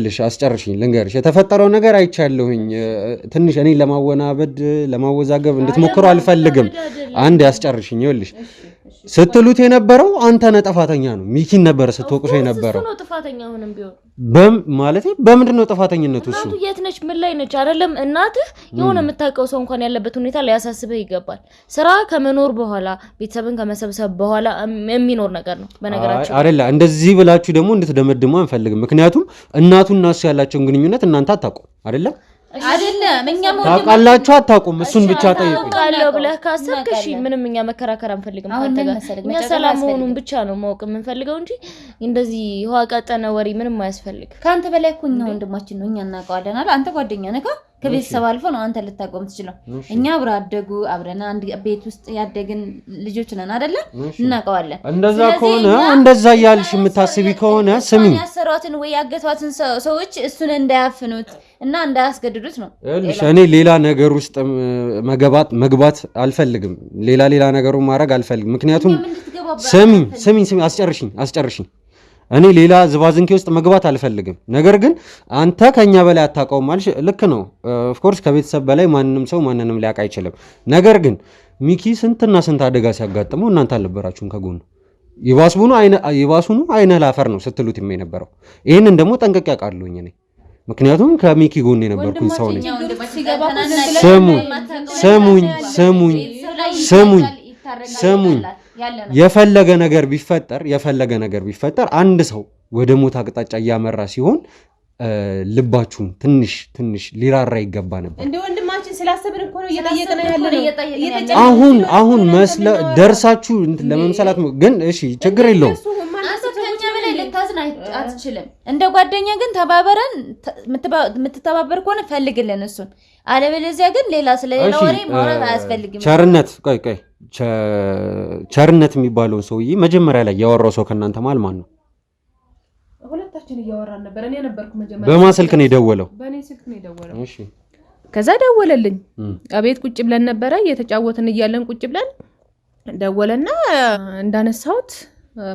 ልሽ አስጨርሽኝ ልንገርሽ። የተፈጠረው ነገር አይቻለሁኝ። ትንሽ እኔ ለማወናበድ ለማወዛገብ እንድትሞክሩ አልፈልግም። አንድ ያስጨርሽኝ። ይኸውልሽ ስትሉት የነበረው አንተ ነህ ጥፋተኛ ነው። ሚኪን ነበር ስትወቅሱ የነበረው። እሱ ነው ጥፋተኛ። አሁንም ቢሆን ማለት በምንድን ነው ጥፋተኝነቱ? እሱ እናቱ የት ነች? ምን ላይ ነች? አይደለም እናትህ የሆነ የምታውቀው ሰው እንኳን ያለበት ሁኔታ ሊያሳስብህ ይገባል። ስራ ከመኖር በኋላ ቤተሰብን ከመሰብሰብ በኋላ የሚኖር ነገር ነው። በነገራችን አይደለ እንደዚህ ብላችሁ ደግሞ እንድትደመድሙ አንፈልግም። ምክንያቱም እናቱና እሱ ያላቸውን ግንኙነት እናንተ አታውቁም አይደለም? አይደለም እኛም ታውቃላችሁ አታውቁም። እሱን ብቻ ጠይቁ። ታውቃለህ ብለህ ካሰብክ እሺ፣ ምንም እኛ መከራከር አንፈልግም። አንተ ጋር እኛ ሰላም መሆኑን ብቻ ነው ማወቅ የምንፈልገው እንጂ እንደዚህ ውሃ ቀጠነ ወሬ ምንም አያስፈልግ። ካንተ በላይ እኮ እኛ ወንድማችን ነው፣ እኛ እናውቀዋለን አይደል? አንተ ጓደኛ ነህ፣ ከቤተሰብ አልፎ ነው አንተ ልታቆም ትችለው። እኛ አብረን አደጉ አብረን አንድ ቤት ውስጥ ያደግን ልጆች ነን አይደለ? እናውቀዋለን። እንደዛ ከሆነ እንደዛ ያልሽ የምታስቢ ከሆነ ስሚ፣ ያሰሯትን ወይ ያገቷትን ሰዎች እሱን እንዳያፍኑት እና እንዳያስገድዱት ነው። እኔ ሌላ ነገር ውስጥ መግባት አልፈልግም። ሌላ ነገሩን ማድረግ አልፈልግም። ምክንያቱም ስሚ አስጨርሽኝ። እኔ ሌላ ዝባዝንኬ ውስጥ መግባት አልፈልግም። ነገር ግን አንተ ከኛ በላይ አታውቀውም ማለት ልክ ነው። ኦፍ ኮርስ ከቤተሰብ በላይ ማንንም ሰው ማንንም ሊያውቅ አይችልም። ነገር ግን ሚኪ ስንትና ስንት አደጋ ሲያጋጥመው እናንተ አልነበራችሁም ከጎኑ። ይባሱኑ አይነ ላፈር ነው ስትሉት የነበረው። ይህንን ደግሞ ጠንቅቄ አውቃለሁኝ እኔ ምክንያቱም ከሚኪ ጎን የነበርኩኝ ሰው ነኝ። ስሙኝ የፈለገ ነገር ቢፈጠር አንድ ሰው ወደ ሞት አቅጣጫ እያመራ ሲሆን ልባችሁን ትንሽ ሊራራ ይገባ ነበር። እንደ ወንድማችን ስላሰብን እኮ ነው እየጠየቅን ያለነው። አሁን መስለ ደርሳችሁ ለመምሰላት ግን እሺ ችግር የለውም። አትችልም እንደ ጓደኛ ግን ተባበረን የምትተባበር ከሆነ ፈልግልን እሱን አለበለዚያ ግን ሌላ ስለሌላ ወሬ ማውራት አያስፈልግም። ቸርነት የሚባለው ሰውዬ መጀመሪያ ላይ ያወራው ሰው ከናንተ ማን ነው? ሁለታችን እያወራን ነበር። እኔ ነበርኩ መጀመሪያ። በማን ስልክ ነው የደወለው? በእኔ ስልክ ነው የደወለው። እሺ ከዛ ደወለልኝ። አቤት ቁጭ ብለን ነበረ እየተጫወትን እያለን ቁጭ ብለን ደወለና እንዳነሳሁት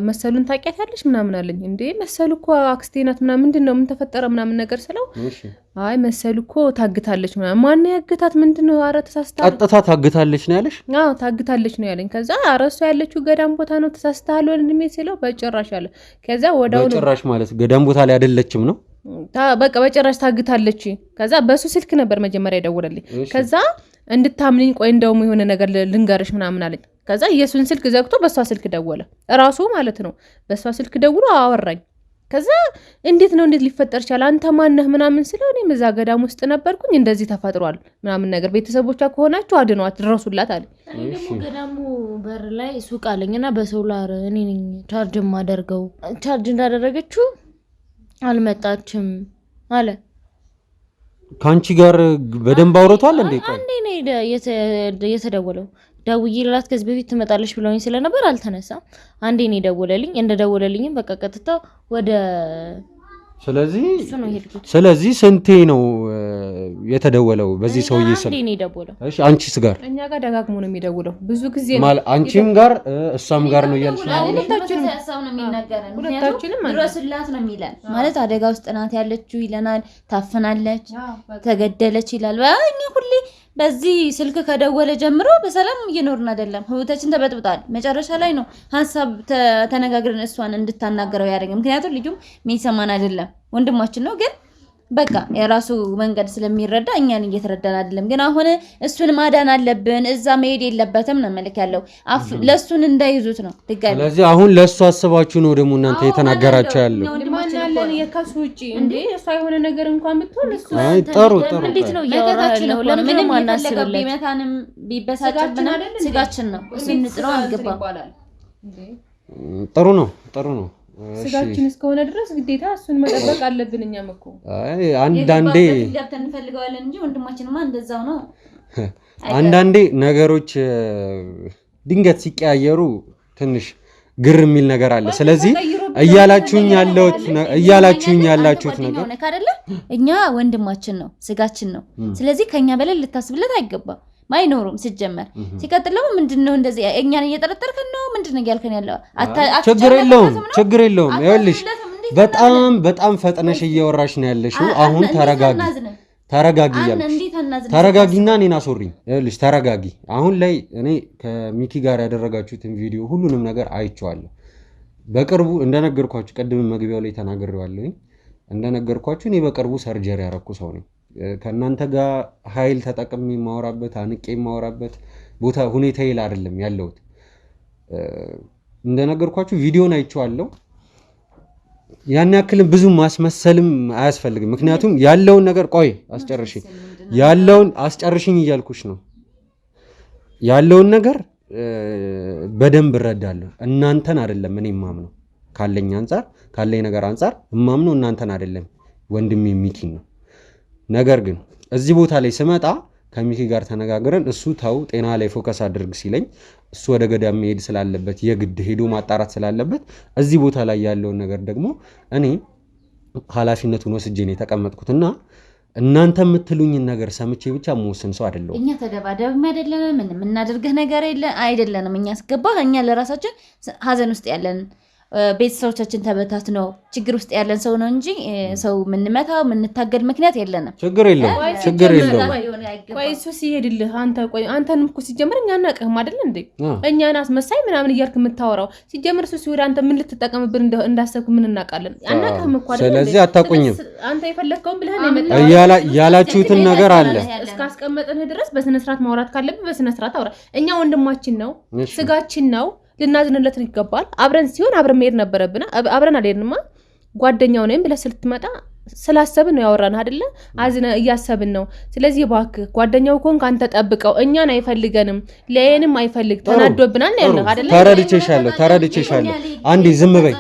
መሰሉን ታውቂያታለሽ ምናምን አለኝ። እንዴ መሰሉ እኮ አክስቴ ናት ምናምን ምንድነው ምን ተፈጠረ ምናምን ነገር ስለው አይ መሰሉ እኮ ታግታለች ምናምን። ማን ያግታት ምንድነው? ኧረ ተሳስተሃል። ቀጥታ ታግታለች ነው ያለሽ? አዎ ታግታለች ነው ያለኝ። ከዛ አረሱ ያለችው ገዳም ቦታ ነው ተሳስተሃል ወንድሜ ሲለው በጭራሽ አለ። ከዛ ወዳው በጭራሽ ማለት ገዳም ቦታ ላይ አይደለችም ነው በቃ በጭራሽ ታግታለች። ከዛ በሱ ስልክ ነበር መጀመሪያ ደወለልኝ። ከዛ እንድታምንኝ ቆይ እንደውም የሆነ ነገር ልንገርሽ ምናምን አለኝ። ከዛ የሱን ስልክ ዘግቶ በሷ ስልክ ደወለ ራሱ ማለት ነው። በሷ ስልክ ደውሎ አወራኝ። ከዛ እንዴት ሊፈጠር ይችላል አንተ ማነህ ምናምን ስለው እኔ እዛ ገዳም ውስጥ ነበርኩኝ እንደዚህ ተፈጥሯል ምናምን ነገር ቤተሰቦቿ ከሆናችሁ አድኗት ድረሱላት አለ። ደግሞ ገዳሙ በር ላይ ሱቅ አለኝና በሶላር እኔ ነኝ ቻርጅ ማደርገው። ቻርጅ እንዳደረገችው አልመጣችም አለ። ካንቺ ጋር በደንብ አውርቷል እንዴ? አንዴ ነው የተደወለው። ደውዬላት ከዚህ በፊት ትመጣለች ብለውኝ ስለነበር አልተነሳም። አንዴ ነው ደወለልኝ። እንደደወለልኝም በቃ ቀጥታ ወደ ስለዚህ ስንቴ ነው የተደወለው በዚህ ሰውዬ ስም? አንዴ ነው ደወለው። እሺ አንቺስ ጋር? እኛ ጋር ደጋግሞ ነው የሚደውለው ብዙ ጊዜ ነው። ማለት አንቺም ጋር እሷም ጋር ነው ያልሽ? ሁለታችንም ሀሳብ ነው የሚናገረን። ሁለታችንም ድረስላት ነው የሚለን። ማለት አደጋ ውስጥ ናት ያለችው ይለናል። ታፈናለች፣ ተገደለች ይላል። እኛ ሁሌ በዚህ ስልክ ከደወለ ጀምሮ በሰላም እየኖርን አይደለም። ህይወታችን ተበጥብጣል። መጨረሻ ላይ ነው ሀሳብ ተነጋግረን እሷን እንድታናገረው ያደረገ። ምክንያቱም ልጁም የሚሰማን አይደለም ወንድማችን ነው። ግን በቃ የራሱ መንገድ ስለሚረዳ እኛን እየተረዳን አይደለም። ግን አሁን እሱን ማዳን አለብን። እዛ መሄድ የለበትም ነው መልክ ያለው። ለሱን እንዳይዙት ነው ድጋሚ። ስለዚህ አሁን ለሱ አስባችሁ ነው ደግሞ እናንተ የተናገራችሁ ያለው? ማናለን የከሱ ውጪ እንዴ እሷ የሆነ ነገር እንኳን ብትሆን እሱ ጥሩ እንዴት ነው ያወራለው? ለምን ማናስብለት ቢመታንም ቢበሳጭብንም ስጋችን ነው። እሱን ንጥሮ አንገባ። ጥሩ ነው ስጋችን እስከሆነ ድረስ ግዴታ እሱን መጠበቅ አለብን። እኛም እኮ አንዳንዴ ገብተን እንፈልገዋለን እንጂ ወንድማችንማ እንደዛው ነው። አንዳንዴ ነገሮች ድንገት ሲቀያየሩ ትንሽ ግር የሚል ነገር አለ። ስለዚህ እያላችሁኝ ያላችሁት ነገር አይደለ? እኛ ወንድማችን ነው፣ ስጋችን ነው። ስለዚህ ከኛ በላይ ልታስብለት አይገባም። ማይኖሩም ሲጀመር ሲቀጥል ደግሞ ምንድነው እንደዚህ እኛን እየጠረጠርከን ነው ምንድነው እያልከን ያለው? ችግር የለውም ይኸውልሽ በጣም ፈጥነሽ እያወራሽ ነው ያለሽው። አሁን ተረጋጊ ተረጋጊና እኔን አስወሪኝ። ይኸውልሽ ተረጋጊ። አሁን ላይ እኔ ከሚኪ ጋር ያደረጋችሁትን ቪዲዮ ሁሉንም ነገር አይቼዋለሁ። በቅርቡ እንደነገርኳችሁ ቅድም መግቢያው ላይ ተናግሬዋለሁ። እንደነገርኳችሁ እኔ በቅርቡ ሰርጀሪ ያረኩ ሰው ነኝ። ከናንተ ጋር ኃይል ተጠቅሜ ማወራበት አንቄ ማወራበት ቦታ ሁኔታ ይል አይደለም ያለሁት። እንደነገርኳችሁ ቪዲዮን አይቼዋለሁ። ያን ያክል ብዙ ማስመሰልም አያስፈልግም። ምክንያቱም ያለውን ነገር አስጨርሽኝ እያልኩሽ ነው። ያለውን ነገር በደንብ እረዳለሁ። እናንተን አይደለም እኔ ማምነው ካለኝ ነገር አንፃር ማምነው እናንተን አይደለም ወንድሜ ሚኪን ነው። ነገር ግን እዚህ ቦታ ላይ ስመጣ ከሚኪ ጋር ተነጋግረን እሱ ተው ጤና ላይ ፎከስ አድርግ ሲለኝ እሱ ወደ ገዳም መሄድ ስላለበት የግድ ሄዶ ማጣራት ስላለበት እዚህ ቦታ ላይ ያለውን ነገር ደግሞ እኔ ኃላፊነቱን ወስጄ ነው የተቀመጥኩትና እናንተ የምትሉኝን ነገር ሰምቼ ብቻ መወሰን ሰው አይደለሁም። እኛ ተደባደብም አይደለንም፣ ምንም እናደርግህ ነገር አይደለንም። እኛ አስገባህ እኛ ለራሳችን ሀዘን ውስጥ ያለን ቤተሰቦቻችን ተበታት ነው ችግር ውስጥ ያለን ሰው ነው እንጂ ሰው ምንመታው ምንታገል ምክንያት የለንም። ችግር የለውም። ቆይ እሱ ሲሄድልህ አንተንም እኮ ሲጀምር እኛ አናውቅህም አይደል እንዴ? እኛን አስመሳይ ምናምን እያልክ የምታወራው ሲጀምር እሱ ሲወድ አንተ ምን ልትጠቀምብን እንዳሰብክ ምን እናውቃለን? አናውቅህም እኮ አይደል? ስለዚህ አታውቁኝም። አንተ የፈለግከውን ብለህ ነው የመጣው። ያላችሁትን ነገር አለ እስካስቀመጥንህ ድረስ በስነ ስርዓት ማውራት ካለብህ በስነ ስርዓት አውራ። እኛ ወንድማችን ነው፣ ስጋችን ነው፣ ልናዝንለት ይገባል። አብረን ሲሆን አብረን መሄድ ነበረብና አብረን አልሄድንማ። ጓደኛው ነኝ ብለህ ስትመጣ ስላሰብን ነው ያወራን አይደለ? አዝነ እያሰብን ነው። ስለዚህ እባክህ ጓደኛው ኮን ካንተ ጠብቀው፣ እኛን አይፈልገንም፣ ለየንም አይፈልግ ተናዶብናል ያለው አይደለ? ተረድቼሻለሁ። አንዴ ዝም በይ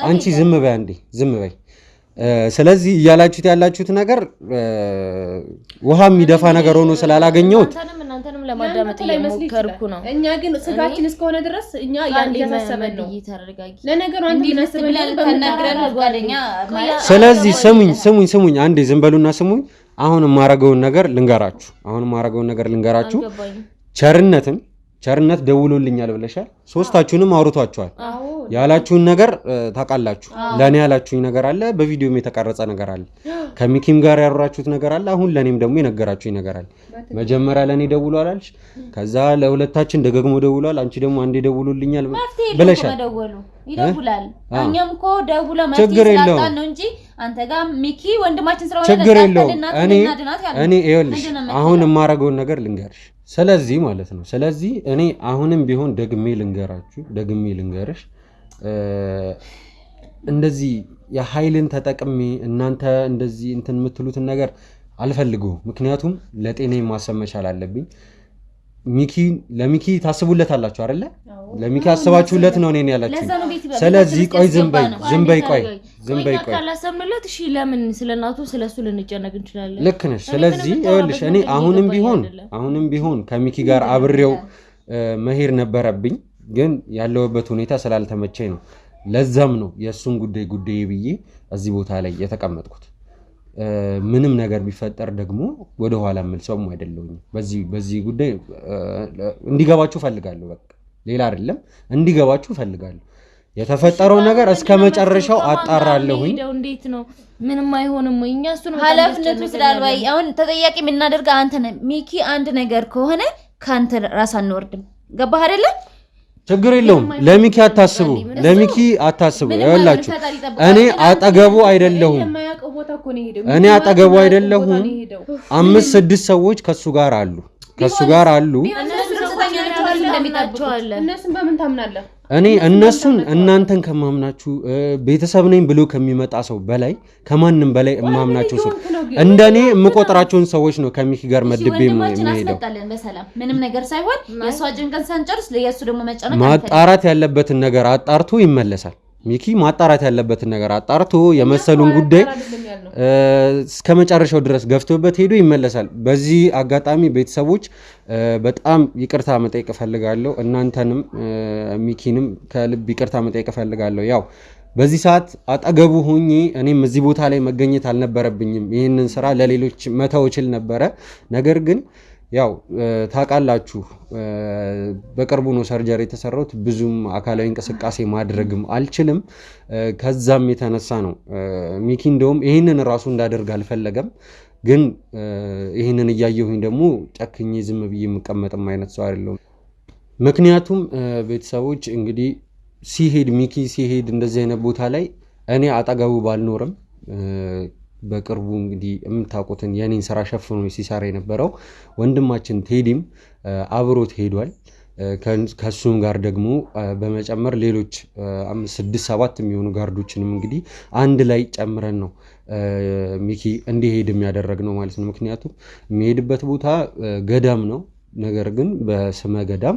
አንቺ፣ ዝም በይ አንዴ፣ ዝም በይ። ስለዚህ እያላችሁት ያላችሁት ነገር ውሃ የሚደፋ ነገር ሆኖ ስላላገኘሁት እናንተንም ለማዳመጥ እየሞከርኩ ነው። እኛ ግን ስጋችን እስከሆነ ድረስ እኛ ያን እያሳሰበን ነው። ለነገሩ አንዴ እናስበለን በመናገር ጓደኛ። ስለዚህ ስሙኝ አንዴ ዝም በሉና ስሙኝ። አሁን የማረገውን ነገር ልንገራችሁ። ቸርነት ደውሎልኛል ብለሻል። ሶስታችሁንም አውርቷችኋል። ያላችሁን ነገር ታውቃላችሁ። ለኔ ያላችሁኝ ነገር አለ፣ በቪዲዮም የተቀረጸ ነገር አለ፣ ከሚኪም ጋር ያወራችሁት ነገር አለ። አሁን ለኔም ደግሞ የነገራችሁኝ ነገር አለ። መጀመሪያ ለኔ ደውሏል አልሽ፣ ከዛ ለሁለታችን ደግሞ ደውሏል። አንቺ ደግሞ አንዴ ደውሎልኛል ብለሻል። ይደውላል። እኛም እኮ ደውሎ መፍትሄ ስላጣን ነው እንጂ አንተ ጋር ሚኪ ወንድማችን ስለሆነ ችግር የለውም። እኔ ይኸውልሽ አሁን የማረገውን ነገር ልንገርሽ። ስለዚህ ማለት ነው። ስለዚህ እኔ አሁንም ቢሆን ደግሜ ልንገርሽ፣ እንደዚህ የኃይልን ተጠቅሜ እናንተ እንደዚህ እንትን የምትሉትን ነገር አልፈልገውም። ምክንያቱም ለጤናዬ ማሰብ መቻል አለብኝ። ለሚኪ ታስቡለታላችሁ አይደለ? ለሚኪ አስባችሁለት ነው እኔን ያላችሁ። ስለዚህ ቆይ ዝም በይ ካላሰብንለት እሺ፣ ለምን ስለናቱ ስለሱ ልንጨነቅ እንችላለን? ልክ ነሽ። ስለዚህ ይኸውልሽ እኔ አሁንም ቢሆን ከሚኪ ጋር አብሬው መሄድ ነበረብኝ፣ ግን ያለውበት ሁኔታ ስላልተመቸኝ ነው። ለዛም ነው የእሱን ጉዳይ ብዬ እዚህ ቦታ ላይ የተቀመጥኩት። ምንም ነገር ቢፈጠር ደግሞ ወደ ኋላ መልሰውም አይደለሁኝ። በዚህ ጉዳይ እንዲገባችሁ ፈልጋለሁ። በቃ ሌላ አይደለም፣ እንዲገባችሁ ፈልጋለሁ። የተፈጠረው ነገር እስከ መጨረሻው አጣራለሁኝ። እንዴት ነው? ምንም አይሆንም ወይ? እኛ እሱ ነው ኃላፊነቱ ስላልባይ አሁን ተጠያቂ የምናደርገው አንተ ነህ ሚኪ። አንድ ነገር ከሆነ ካንተ ራስ አንወርድም። ገባህ አይደለ? ችግር የለውም። ለሚኪ አታስቡ። ይኸውላችሁ እኔ አጠገቡ አይደለሁም። 5-6 ሰዎች ከሱ ጋር አሉ። እነሱን በምን ታምናለህ? እኔ እነሱን እናንተን ከማምናችሁ ቤተሰብ ነኝ ብሎ ከሚመጣ ሰው በላይ ከማንም በላይ እማምናቸው ሰው እንደኔ የምቆጥራቸውን ሰዎች ነው ከሚኪ ጋር መድቤ የሚሄደው። ምንም ነገር ሳይሆን የሷ ጭንቀት ሳንጨርስ ለየሱ ደግሞ መጨነቅ ማጣራት ያለበትን ነገር አጣርቶ ይመለሳል። ሚኪ ማጣራት ያለበትን ነገር አጣርቶ የመሰሉን ጉዳይ እስከ መጨረሻው ድረስ ገፍቶበት ሄዶ ይመለሳል። በዚህ አጋጣሚ ቤተሰቦች በጣም ይቅርታ መጠየቅ እፈልጋለሁ። እናንተንም ሚኪንም ከልብ ይቅርታ መጠየቅ እፈልጋለሁ። ያው በዚህ ሰዓት አጠገቡ ሆኜ እኔም እዚህ ቦታ ላይ መገኘት አልነበረብኝም። ይህንን ስራ ለሌሎች መተው እችል ነበረ። ነገር ግን ያው ታውቃላችሁ በቅርቡ ነው ሰርጀሪ የተሰራሁት። ብዙም አካላዊ እንቅስቃሴ ማድረግም አልችልም። ከዛም የተነሳ ነው ሚኪ እንደውም ይህንን ራሱ እንዳደርግ አልፈለገም። ግን ይህንን እያየሁኝ ደግሞ ጨክኜ ዝም ብዬ የምቀመጥም አይነት ሰው አይደለሁም። ምክንያቱም ቤተሰቦች እንግዲህ ሚኪ ሲሄድ እንደዚህ አይነት ቦታ ላይ እኔ አጠገቡ ባልኖርም በቅርቡ እንግዲህ የምታውቁትን የኔን ስራ ሸፍኖ ሲሰራ የነበረው ወንድማችን ቴዲም አብሮት ሄዷል። ከሱም ጋር ደግሞ በመጨመር ሌሎች 5-6-7 የሚሆኑ ጋርዶችንም እንግዲህ አንድ ላይ ጨምረን ነው ሚኪ እንዲሄድ የሚያደረግነው ማለት ነው። ምክንያቱም የሚሄድበት ቦታ ገዳም ነው። ነገር ግን በስመ ገዳም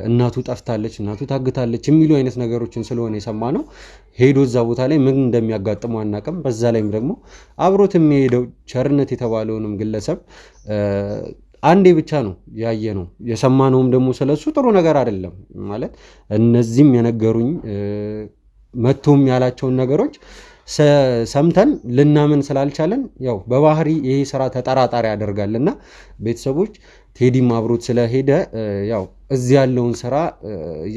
እናቱ ጠፍታለች፣ እናቱ ታግታለች የሚሉ አይነት ነገሮችን ስለሆነ የሰማነው ሄዶ እዛ ቦታ ላይ ምን እንደሚያጋጥመው አናውቅም። በዛ ላይም ደግሞ አብሮት የሚሄደው ቸርነት የተባለውንም ግለሰብ አንዴ ብቻ ነው ያየ ነው የሰማነውም ደግሞ ስለሱ ጥሩ ነገር አይደለም ማለት እነዚህም የነገሩኝ መቶም ያላቸውን ነገሮች ሰምተን ልናምን ስላልቻለን ያው በባህሪ ይሄ ስራ ተጠራጣሪ ያደርጋልና ቤተሰቦች ቴዲም አብሮት ስለሄደ ያው እዚህ ያለውን ስራ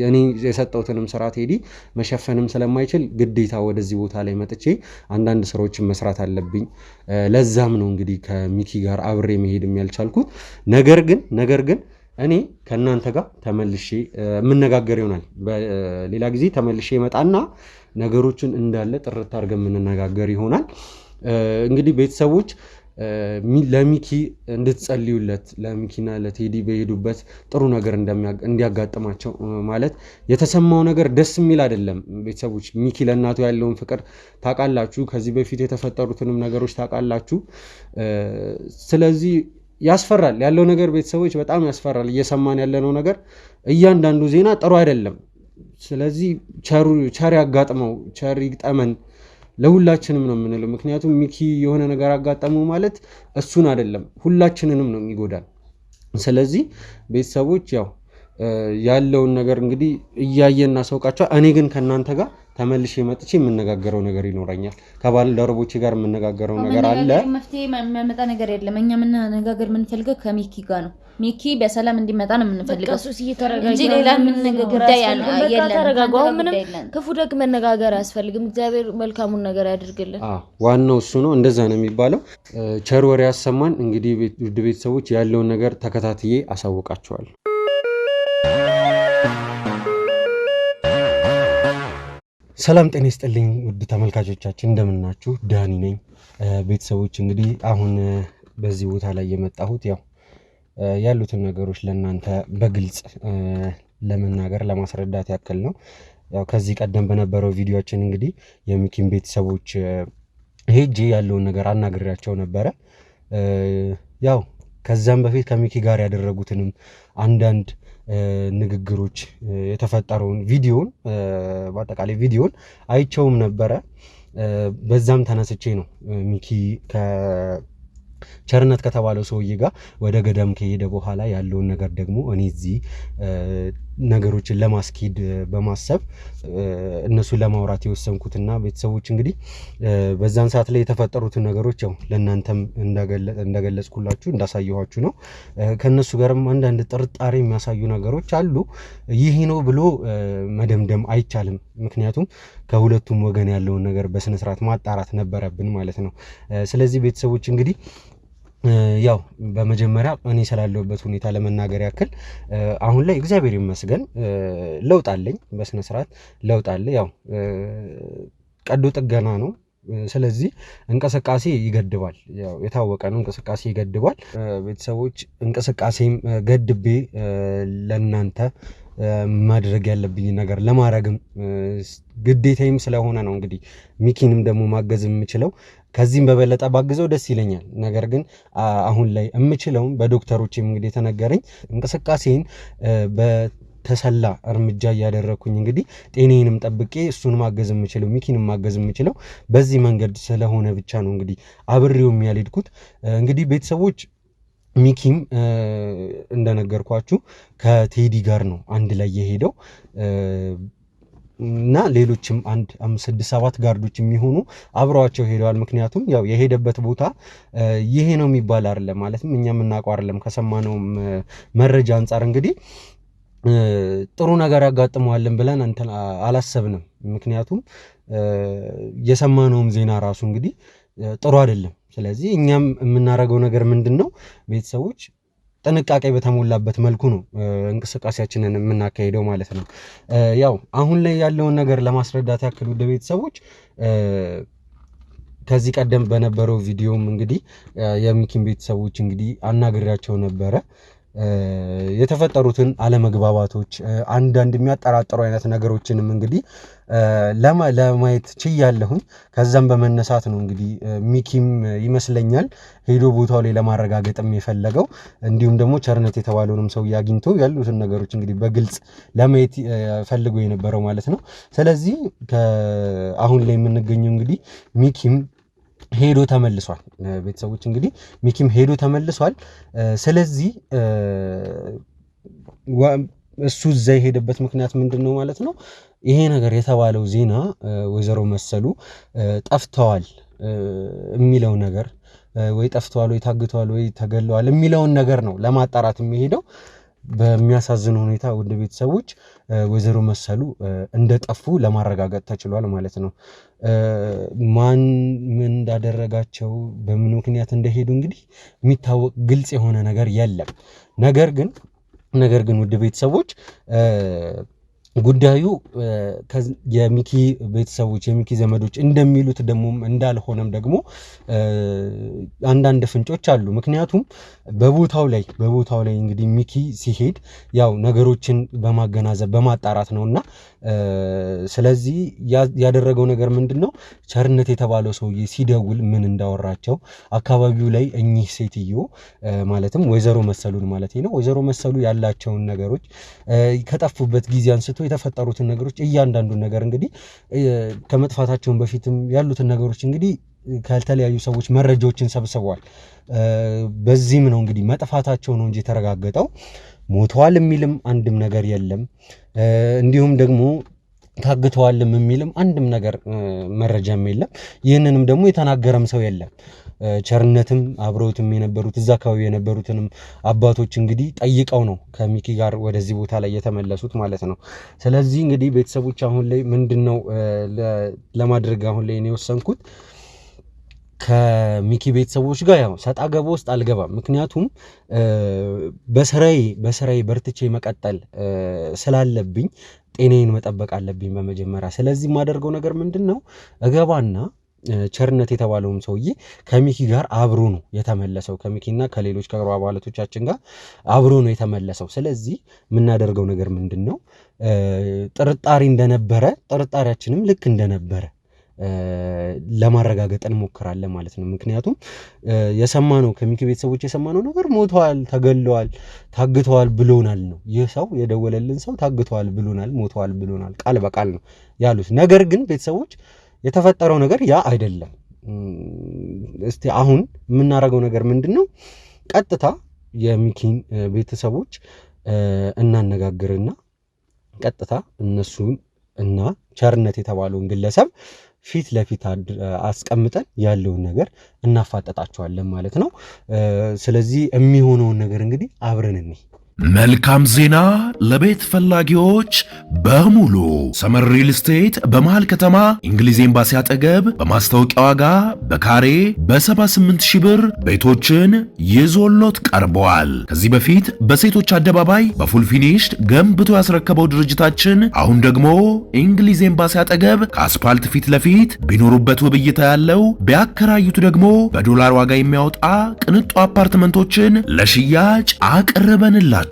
እኔ የሰጠውትንም ስራ ቴዲ መሸፈንም ስለማይችል ግዴታ ወደዚህ ቦታ ላይ መጥቼ አንዳንድ ስራዎችን መስራት አለብኝ። ለዛም ነው እንግዲህ ከሚኪ ጋር አብሬ መሄድ ያልቻልኩት። ነገር ግን እኔ ከእናንተ ጋር ተመልሼ የምነጋገር ይሆናል። በሌላ ጊዜ ተመልሼ ይመጣና ነገሮችን እንዳለ ጥርት አድርገን የምንነጋገር ይሆናል። እንግዲህ ቤተሰቦች ለሚኪ እንድትጸልዩለት ለሚኪና ለቴዲ በሄዱበት ጥሩ ነገር እንዲያጋጥማቸው ማለት የተሰማው ነገር ደስ የሚል አይደለም። ቤተሰቦች ሚኪ ለእናቱ ያለውን ፍቅር ታውቃላችሁ፣ ከዚህ በፊት የተፈጠሩትንም ነገሮች ታውቃላችሁ። ስለዚህ ያስፈራል ያለው ነገር ቤተሰቦች በጣም ያስፈራል። እየሰማን ያለነው ነገር እያንዳንዱ ዜና ጥሩ አይደለም። ስለዚህ ቸር ያጋጥመው፣ ቸር ይግጠመን ለሁላችንም ነው የምንለው። ምክንያቱም ሚኪ የሆነ ነገር አጋጠመው ማለት እሱን አይደለም ሁላችንንም ነው የሚጎዳን። ስለዚህ ቤተሰቦች ያው ያለውን ነገር እንግዲህ እያየን እናሳውቃቸው። እኔ ግን ከእናንተ ጋር ተመልሼ መጥቼ የምነጋገረው ነገር ይኖረኛል። ከባልደረቦቼ ጋር የምነጋገረው ነገር አለ። መፍትሄ የሚያመጣ ነገር የለም። እኛ መነጋገር የምንፈልገው ከሚኪ ጋር ነው። ሚኪ በሰላም እንዲመጣ ነው የምንፈልገው እንጂ ሌላ ምን ጉዳይ የለም። ተረጋጋው። ምንም ክፉ ደግ መነጋገር አያስፈልግም። እግዚአብሔር መልካሙን ነገር ያድርግልን። ዋናው እሱ ነው። እንደዛ ነው የሚባለው። ቸር ወሬ ያሰማን። እንግዲህ ውድ ቤተሰቦች ያለውን ነገር ተከታትዬ አሳውቃቸዋለሁ። ሰላም ጤና ይስጥልኝ ውድ ተመልካቾቻችን እንደምናችሁ፣ ዳኒ ነኝ። ቤተሰቦች እንግዲህ አሁን በዚህ ቦታ ላይ የመጣሁት ያው ያሉትን ነገሮች ለእናንተ በግልጽ ለመናገር ለማስረዳት ያክል ነው። ያው ከዚህ ቀደም በነበረው ቪዲዮችን እንግዲህ የሚኪን ቤተሰቦች ሄጄ ያለውን ነገር አናግሬያቸው ነበረ። ያው ከዛም በፊት ከሚኪ ጋር ያደረጉትንም አንዳንድ ንግግሮች የተፈጠረውን ቪዲዮን በአጠቃላይ ቪዲዮን አይቸውም ነበረ። በዛም ተነስቼ ነው ሚኪ ቸርነት ከተባለው ሰውዬ ጋር ወደ ገዳም ከሄደ በኋላ ያለውን ነገር ደግሞ እኔ እዚህ ነገሮችን ለማስኬድ በማሰብ እነሱ ለማውራት የወሰንኩትና ቤተሰቦች እንግዲህ በዛን ሰዓት ላይ የተፈጠሩትን ነገሮች ያው ለእናንተም እንደገለጽኩላችሁ እንዳሳየኋችሁ ነው። ከነሱ ጋርም አንዳንድ ጥርጣሬ የሚያሳዩ ነገሮች አሉ። ይህ ነው ብሎ መደምደም አይቻልም። ምክንያቱም ከሁለቱም ወገን ያለውን ነገር በስነስርዓት ማጣራት ነበረብን ማለት ነው። ስለዚህ ቤተሰቦች እንግዲህ ያው በመጀመሪያ እኔ ስላለሁበት ሁኔታ ለመናገር ያክል አሁን ላይ እግዚአብሔር ይመስገን ለውጥ አለኝ፣ በስነ ስርዓት ለውጥ አለ። ያው ቀዶ ጥገና ነው። ስለዚህ እንቅስቃሴ ይገድባል፣ ያው የታወቀ ነው። እንቅስቃሴ ይገድባል። ቤተሰቦች እንቅስቃሴም ገድቤ ለእናንተ ማድረግ ያለብኝ ነገር ለማድረግም ግዴታዬም ስለሆነ ነው። እንግዲህ ሚኪንም ደግሞ ማገዝ የምችለው ከዚህም በበለጠ ባግዘው ደስ ይለኛል። ነገር ግን አሁን ላይ የምችለውም በዶክተሮችም እንግዲህ የተነገረኝ እንቅስቃሴን በተሰላ እርምጃ እያደረኩኝ እንግዲህ ጤናዬንም ጠብቄ እሱን ማገዝ የምችለው ሚኪንም ማገዝ የምችለው በዚህ መንገድ ስለሆነ ብቻ ነው እንግዲህ አብሬው የሚያልሄድኩት። እንግዲህ ቤተሰቦች ሚኪም እንደነገርኳችሁ ከቴዲ ጋር ነው አንድ ላይ የሄደው እና ሌሎችም 1 5 6 7 ጋርዶች የሚሆኑ አብረዋቸው ሄደዋል። ምክንያቱም ያው የሄደበት ቦታ ይሄ ነው የሚባል አይደለም፣ ማለትም እኛ የምናውቀው አይደለም። ከሰማነው መረጃ አንጻር እንግዲህ ጥሩ ነገር ያጋጥመዋልን ብለን እንትን አላሰብንም። ምክንያቱም የሰማነውም ዜና ራሱ እንግዲህ ጥሩ አይደለም። ስለዚህ እኛም የምናደርገው ነገር ምንድን ነው ቤተሰቦች ጥንቃቄ በተሞላበት መልኩ ነው እንቅስቃሴያችንን የምናካሄደው ማለት ነው። ያው አሁን ላይ ያለውን ነገር ለማስረዳት ያክል ወደ ቤተሰቦች ከዚህ ቀደም በነበረው ቪዲዮም እንግዲህ የሚኪን ቤተሰቦች እንግዲህ አናግሬያቸው ነበረ። የተፈጠሩትን አለመግባባቶች አንዳንድ የሚያጠራጥሩ አይነት ነገሮችንም እንግዲህ ለማየት ችያለሁኝ። ከዛም በመነሳት ነው እንግዲህ ሚኪም ይመስለኛል ሄዶ ቦታው ላይ ለማረጋገጥም የፈለገው እንዲሁም ደግሞ ቸርነት የተባለውንም ሰው አግኝቶ ያሉትን ነገሮች እንግዲህ በግልጽ ለማየት ፈልጎ የነበረው ማለት ነው። ስለዚህ አሁን ላይ የምንገኘው እንግዲህ ሚኪም ሄዶ ተመልሷል። ቤተሰቦች እንግዲህ ሚኪም ሄዶ ተመልሷል። ስለዚህ እሱ እዛ የሄደበት ምክንያት ምንድን ነው ማለት ነው? ይሄ ነገር የተባለው ዜና ወይዘሮ መሰሉ ጠፍተዋል የሚለው ነገር ወይ ጠፍተዋል ወይ ታግተዋል ወይ ተገለዋል የሚለውን ነገር ነው ለማጣራት የሚሄደው። በሚያሳዝን ሁኔታ ወደ ቤተሰቦች ወይዘሮ መሰሉ እንደጠፉ ለማረጋገጥ ተችሏል ማለት ነው። ማን ምን እንዳደረጋቸው በምን ምክንያት እንደሄዱ እንግዲህ የሚታወቅ ግልጽ የሆነ ነገር የለም። ነገር ግን ውድ ቤተሰቦች ጉዳዩ የሚኪ ቤተሰቦች የሚኪ ዘመዶች እንደሚሉት ደግሞ እንዳልሆነም ደግሞ አንዳንድ ፍንጮች አሉ። ምክንያቱም በቦታው ላይ እንግዲህ ሚኪ ሲሄድ ያው ነገሮችን በማገናዘብ በማጣራት ነውና ስለዚህ ያደረገው ነገር ምንድነው ቸርነት የተባለው ሰውዬ ሲደውል ምን እንዳወራቸው አካባቢው ላይ እኚህ ሴትዮ ማለትም ወይዘሮ መሰሉን ማለት ነው ወይዘሮ መሰሉ ያላቸውን ነገሮች ከጠፉበት ጊዜ አንስቶ የተፈጠሩትን ነገሮች እያንዳንዱ ነገር እንግዲህ ከመጥፋታቸው በፊትም ያሉትን ነገሮች እንግዲህ ከተለያዩ ሰዎች መረጃዎችን ሰብስበዋል። በዚህም ነው እንግዲህ መጥፋታቸው ነው እንጂ ተረጋገጠው ሞተዋል የሚልም አንድም ነገር የለም። እንዲሁም ደግሞ ታግተዋልም የሚልም አንድም ነገር መረጃም የለም። ይህንንም ደግሞ የተናገረም ሰው የለም። ቸርነትም አብረውትም የነበሩት እዛ አካባቢ የነበሩትንም አባቶች እንግዲህ ጠይቀው ነው ከሚኪ ጋር ወደዚህ ቦታ ላይ የተመለሱት ማለት ነው። ስለዚህ እንግዲህ ቤተሰቦች አሁን ላይ ምንድነው ለማድረግ አሁን ላይ ነው የወሰንኩት ከሚኪ ቤተሰቦች ጋር ያው ሰጣ ገባ ውስጥ አልገባም። ምክንያቱም በስራዬ በርትቼ መቀጠል ስላለብኝ ጤናዬን መጠበቅ አለብኝ በመጀመሪያ። ስለዚህ የማደርገው ነገር ምንድነው እገባና ቸርነት የተባለውም ሰውዬ ከሚኪ ጋር አብሮ ነው የተመለሰው። ከሚኪና ከሌሎች ከቅርብ አባላቶቻችን ጋር አብሮ ነው የተመለሰው። ስለዚህ የምናደርገው ነገር ምንድነው ጥርጣሬ እንደነበረ ጥርጣሬያችንም ልክ እንደነበረ ለማረጋገጥ እንሞክራለን ማለት ነው። ምክንያቱም የሰማነው ከሚኪ ቤተሰቦች የሰማነው ነገር ሞተዋል፣ ተገለዋል፣ ታግተዋል ብሎናል ነው። ይህ ሰው የደወለልን ሰው ታግተዋል ብሎናል፣ ሞተዋል ብሎናል ቃል በቃል ነው ያሉት። ነገር ግን ቤተሰቦች የተፈጠረው ነገር ያ አይደለም። እስቲ አሁን የምናደርገው ነገር ምንድነው ቀጥታ የሚኪን ቤተሰቦች እናነጋግርና ቀጥታ እነሱን እና ቸርነት የተባለውን ግለሰብ ፊት ለፊት አስቀምጠን ያለውን ነገር እናፋጠጣቸዋለን ማለት ነው። ስለዚህ የሚሆነውን ነገር እንግዲህ አብረን እንይ። መልካም ዜና ለቤት ፈላጊዎች በሙሉ ሰመር ሪል ስቴት በመሃል ከተማ እንግሊዝ ኤምባሲ አጠገብ በማስታወቂያ ዋጋ በካሬ በ78,000 ብር ቤቶችን ይዞሎት ቀርበዋል። ከዚህ በፊት በሴቶች አደባባይ በፉል ፊኒሽድ ገንብቶ ያስረከበው ድርጅታችን አሁን ደግሞ እንግሊዝ ኤምባሲ አጠገብ ከአስፓልት ፊት ለፊት ቢኖሩበት ውብ እይታ ያለው ቢያከራዩት ደግሞ በዶላር ዋጋ የሚያወጣ ቅንጡ አፓርትመንቶችን ለሽያጭ አቅርበንላችሁ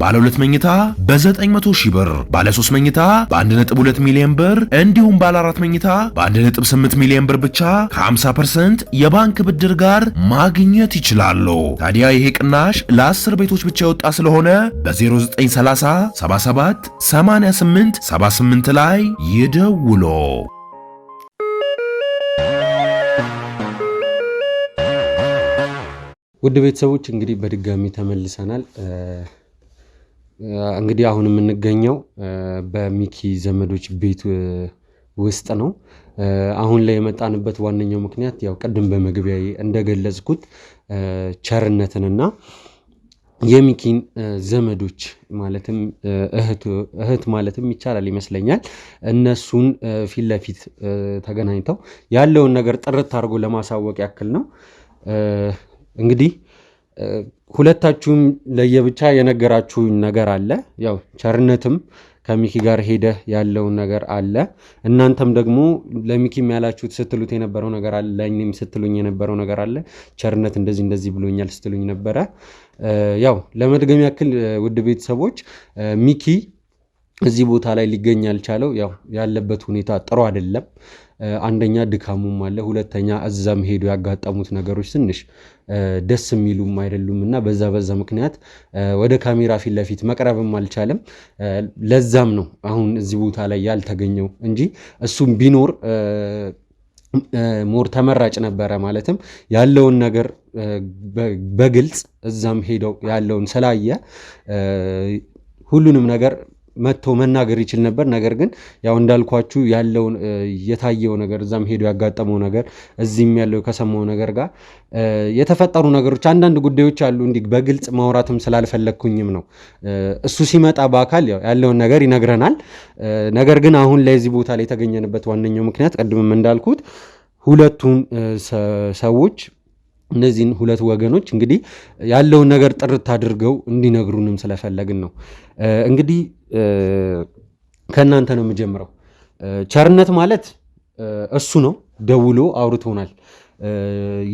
ባለ 2 መኝታ በ900,000 ብር፣ ባለ 3 መኝታ በ1.2 ሚሊዮን ብር እንዲሁም ባለ 4 መኝታ በ1.8 ሚሊዮን ብር ብቻ ከ50% የባንክ ብድር ጋር ማግኘት ይችላሉ። ታዲያ ይሄ ቅናሽ ለ10 ቤቶች ብቻ የወጣ ስለሆነ በ0930 77 88 78 ላይ ይደውሉ። ውድ ቤተሰቦች እንግዲህ በድጋሚ ተመልሰናል። እንግዲህ አሁን የምንገኘው በሚኪ ዘመዶች ቤት ውስጥ ነው። አሁን ላይ የመጣንበት ዋነኛው ምክንያት ያው ቀደም በመግቢያዬ እንደገለጽኩት ቸርነትንና የሚኪን ዘመዶች ማለትም እህት ማለትም ይቻላል ይመስለኛል እነሱን ፊት ለፊት ተገናኝተው ያለውን ነገር ጥርት አድርጎ ለማሳወቅ ያክል ነው። እንግዲህ ሁለታችሁም ለየብቻ የነገራችሁኝ ነገር አለ። ያው ቸርነትም ከሚኪ ጋር ሄደ ያለውን ነገር አለ። እናንተም ደግሞ ለሚኪም ያላችሁት ስትሉት የነበረው ነገር አለ። ለእኔም ስትሉኝ የነበረው ነገር አለ። ቸርነት እንደዚህ ብሎኛል ስትሉኝ ነበረ። ያው ለመድገም ያክል ውድ ቤተሰቦች ሚኪ እዚህ ቦታ ላይ ሊገኝ ያልቻለው ያው ያለበት ሁኔታ ጥሩ አይደለም። አንደኛ ድካሙም አለ፣ ሁለተኛ እዛም ሄዶ ያጋጠሙት ነገሮች ትንሽ ደስ የሚሉም አይደሉምና በዛ ምክንያት ወደ ካሜራ ፊት ለፊት መቅረብም አልቻለም። ለዛም ነው አሁን እዚህ ቦታ ላይ ያልተገኘው እንጂ እሱም ቢኖር ሞር ተመራጭ ነበረ። ማለትም ያለውን ነገር በግልጽ እዛም ሄደው ያለውን ስላየ ሁሉንም ነገር መጥቶ መናገር ይችል ነበር። ነገር ግን ያው እንዳልኳችሁ ያለውን የታየው ነገር እዛም ሄዶ ያጋጠመው ነገር እዚህም ያለው ከሰማው ነገር ጋር የተፈጠሩ ነገሮች አንዳንድ ጉዳዮች አሉ። እንዲህ በግልጽ ማውራትም ስላልፈለግኩኝም ነው። እሱ ሲመጣ በአካል ያለውን ነገር ይነግረናል። ነገር ግን አሁን ላይ እዚህ ቦታ ላይ የተገኘንበት ዋነኛው ምክንያት ቅድምም እንዳልኩት ሁለቱን ሰዎች እነዚህን ሁለት ወገኖች እንግዲህ ያለውን ነገር ጥርት አድርገው እንዲነግሩንም ስለፈለግን ነው። እንግዲህ ከእናንተ ነው የምጀምረው። ቸርነት ማለት እሱ ነው። ደውሎ አውርቶናል።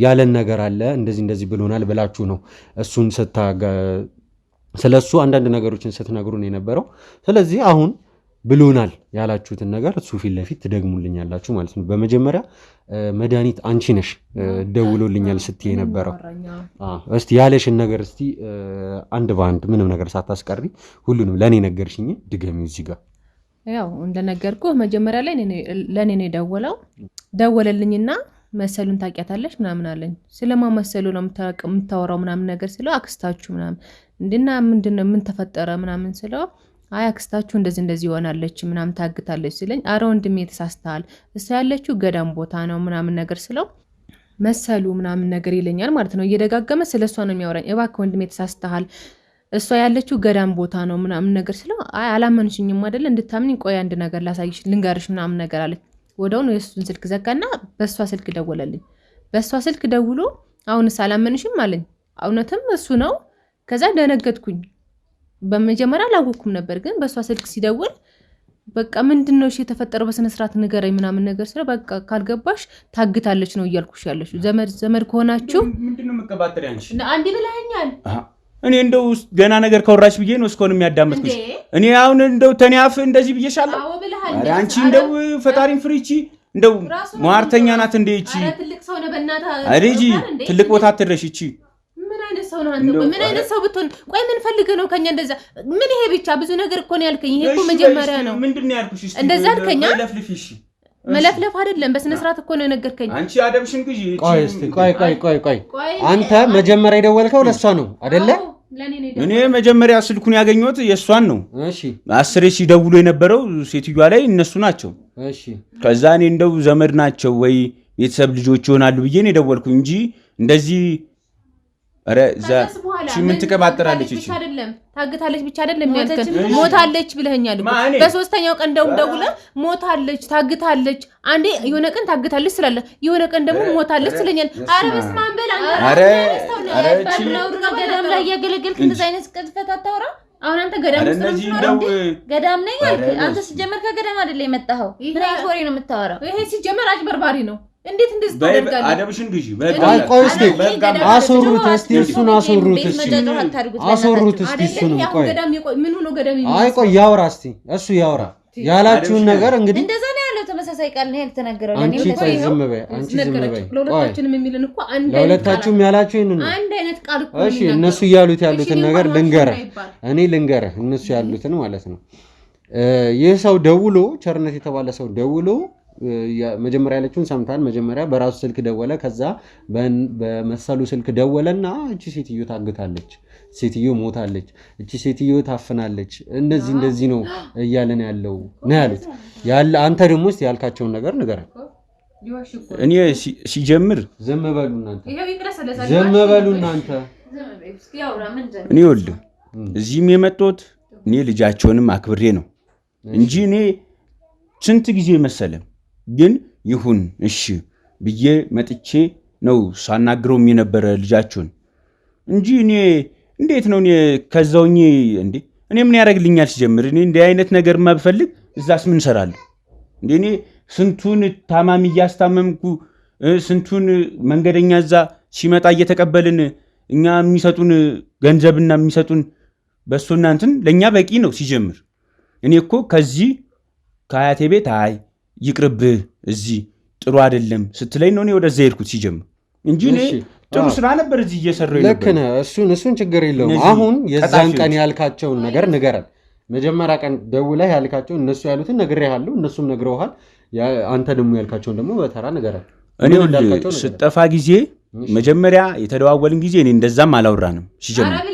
ያለን ነገር አለ እንደዚህ ብሎናል ብላችሁ ነው እሱን ስለሱ አንዳንድ ነገሮችን ስትነግሩን የነበረው። ስለዚህ አሁን ብሎናል ያላችሁትን ነገር እሱ ፊት ለፊት ትደግሙልኛላችሁ ማለት ነው። በመጀመሪያ መድኃኒት አንቺ ነሽ ደውሎልኛል ስትይ የነበረው። እስቲ ያለሽን ነገር እስቲ አንድ በአንድ ምንም ነገር ሳታስቀሪ ሁሉንም ለእኔ ነገርሽኝ ድገሚው እዚህ ጋር። ያው እንደነገርኩህ መጀመሪያ ላይ ለእኔ ነው ደወለልኝና መሰሉን ታውቂያታለሽ ምናምን አለኝ። ስለማን መሰሉ ነው የምታወራው ምናምን ነገር ስለው አክስታችሁ ምናምን እንድና ምንድነው ምን ተፈጠረ ምናምን ስለው አይ አክስታችሁ እንደዚህ ይሆናለች ምናምን ታግታለች ሲለኝ አረ ወንድሜ ተሳስተሃል፣ እሷ ያለችው ገዳም ቦታ ነው ምናምን ነገር ስለው መሰሉ ምናምን ነገር ይለኛል ማለት ነው። እየደጋገመ ስለሷ ነው የሚያወራኝ። እባክህ ወንድሜ ተሳስተሃል፣ እሷ ያለችው ገዳም ቦታ ነው ምናምን ነገር ስለው አይ አላመንሽኝም አይደል እንድታምኝ ቆይ አንድ ነገር ላሳይሽ ልንገርሽ ምናምን ነገር አለኝ። ወዲያውኑ የእሱን ስልክ ዘጋና በእሷ ስልክ ደወለልኝ። በእሷ ስልክ ደውሎ አሁንስ አላመንሽም አለኝ። እውነትም እሱ ነው። ከዛ ደነገጥኩኝ። በመጀመሪያ አላወኩም ነበር፣ ግን በእሷ ስልክ ሲደውል በቃ ምንድነው እሺ የተፈጠረው በስነ ስርዓት ንገረኝ ምናምን ነገር ስለ በቃ ካልገባሽ ታግታለች ነው እያልኩሽ ያለሽ። ዘመድ ከሆናችሁ ምንድነው መቀባጠር ያንቺ አንዴ ብለኸኛል። እኔ እንደው ገና ነገር ከወራሽ ብዬ ነው እስኮን የሚያዳምጥኩሽ። እኔ አሁን እንደው ተኒያፍ እንደዚህ ብዬሻለሁ። አረ አንቺ እንደው ፈጣሪን ፍሪቺ እንደው ሟርተኛ ናት እንደ እቺ። አረ ትልቅ ሰው ነው በእናትህ። አረ እጂ ትልቅ ቦታ አትድረሽ እቺ። ምን አይነት ሰው ነው አንተ? ምን አይነት ሰው ብትሆን ቆይ ምን ፈልገህ ነው ከኛ እንደዛ? ምን ይሄ ብቻ ብዙ ነገር እኮ ነው ያልከኝ። ይሄ እኮ መጀመሪያ ነው። ምንድነው ያልኩሽ? እስቲ እንደዛ አልከኛ። ለፍልፍሽ መለፍለፍ አይደለም፣ በስነ ስርዓት እኮ ነው የነገርከኝ። አንቺ አደብሽን ግዢ። ቆይ እስቲ ቆይ አንተ መጀመሪያ የደወልከው ለሷ ነው አይደለ? እኔ መጀመሪያ ስልኩን ያገኘሁት የሷን ነው። እሺ 10 ሲደውሉ የነበረው ሴትዮዋ ላይ እነሱ ናቸው። እሺ ከዛ እኔ እንደው ዘመድ ናቸው ወይ ቤተሰብ ልጆች ይሆናሉ ብዬ ነው የደወልኩኝ እንጂ እንደዚህ አረ ምን ትቀባጥራለች? እቺ አይደለም ታግታለች ብቻ አይደለም ያልከኝ፣ ሞታለች ብለኸኛል። በሶስተኛው ቀን ደውለህ ሞታለች ታግታለች፣ አንዴ የሆነ ቀን ታግታለች ስላለ የሆነ ቀን ደግሞ ሞታለች ስለኛል። አረ በስመ አብ በል አንተ። አረ እቺ ገዳም ላይ ያገለገልክ እንደዚህ አይነት ቅጥፈት አታውራ። አሁን አንተ ገዳም ውስጥ ነው ገዳም ነኝ አልክ። አንተ ሲጀመር ከገዳም አይደለ የመጣኸው። ምን አይነት ወሬ ነው የምታወራው? ይሄ ሲጀመር አጭበርባሪ ነው። እንዴት እንደዚህ ታደርጋለህ? አደብሽን ግዢ። ቆይ እስቲ አስወሩት እስቲ እሱን አስወሩት እስቲ እሱን ቆይ ምን ሆኖ ገዳም ይመጣ? አይ ቆይ ያውራ እስቲ እሱ ያውራ ያላችሁን ነገር እንግዲህ እንደዛ ነው ያለው። ተመሳሳይ ቃል ነው ያልተናገረው። አንቺ ዝም በይ አንቺ ዝም በይ። ለሁለታችንም የሚልን እኮ አንድ ለሁለታችሁም ያላችሁ ይሄን ነው። አንድ አይነት ቃል እኮ እሺ እነሱ ያሉትን ነገር ልንገርህ እነሱ ያሉትን ማለት ነው። ይህ ሰው ደውሎ ቸርነት የተባለ ሰው ደውሎ መጀመሪያ ያለችውን ሰምታል። መጀመሪያ በራሱ ስልክ ደወለ፣ ከዛ በመሰሉ ስልክ ደወለና እቺ ሴትዮ ታግታለች፣ ሴትዮ ሞታለች፣ እቺ ሴትዮ ታፍናለች፣ እንደዚህ ነው እያለን ያለው ነው ያሉት። አንተ ደግሞ እስቲ ያልካቸውን ነገር ንገረን። እኔ ሲጀምር ዝም በሉ እናንተ፣ ዝም በሉ እናንተ። እኔ ወልድ እዚህም የመጣሁት እኔ ልጃቸውንም አክብሬ ነው እንጂ እኔ ስንት ጊዜ መሰለም ግን ይሁን እሺ ብዬ መጥቼ ነው ሳናግረውም የነበረ ልጃቸውን እንጂ እኔ እንዴት ነው እኔ ከዛውኝ እንዴ እኔ ምን ያደርግልኛል? ሲጀምር እኔ እንዲህ አይነት ነገር ማብፈልግ እዛስ ምን ሰራለሁ እንዴ? እኔ ስንቱን ታማሚ እያስታመምኩ ስንቱን መንገደኛ እዛ ሲመጣ እየተቀበልን እኛ የሚሰጡን ገንዘብና የሚሰጡን በሶና እንትን ለኛ በቂ ነው። ሲጀምር እኔ እኮ ከዚህ ከአያቴ ቤት አይ ይቅርብህ እዚህ ጥሩ አይደለም ስትለኝ ነው እኔ ወደዛ ሄድኩት ሲጀምር እንጂ እኔ ጥሩ ስራ ነበር እዚህ እየሰራሁ ነበር። ልክ ነህ። እሱን ችግር የለውም። አሁን የዛን ቀን ያልካቸውን ነገር ንገረን። መጀመሪያ ቀን ደውለህ ያልካቸውን እነሱ ያሉትን ነግሬሃለሁ፣ እነሱም ነግረውሃል። አንተ ደግሞ ያልካቸውን ደግሞ በተራ ንገረን። እኔ ስጠፋ ጊዜ መጀመሪያ የተደዋወልን ጊዜ እኔ እንደዛም አላወራንም ሲጀምር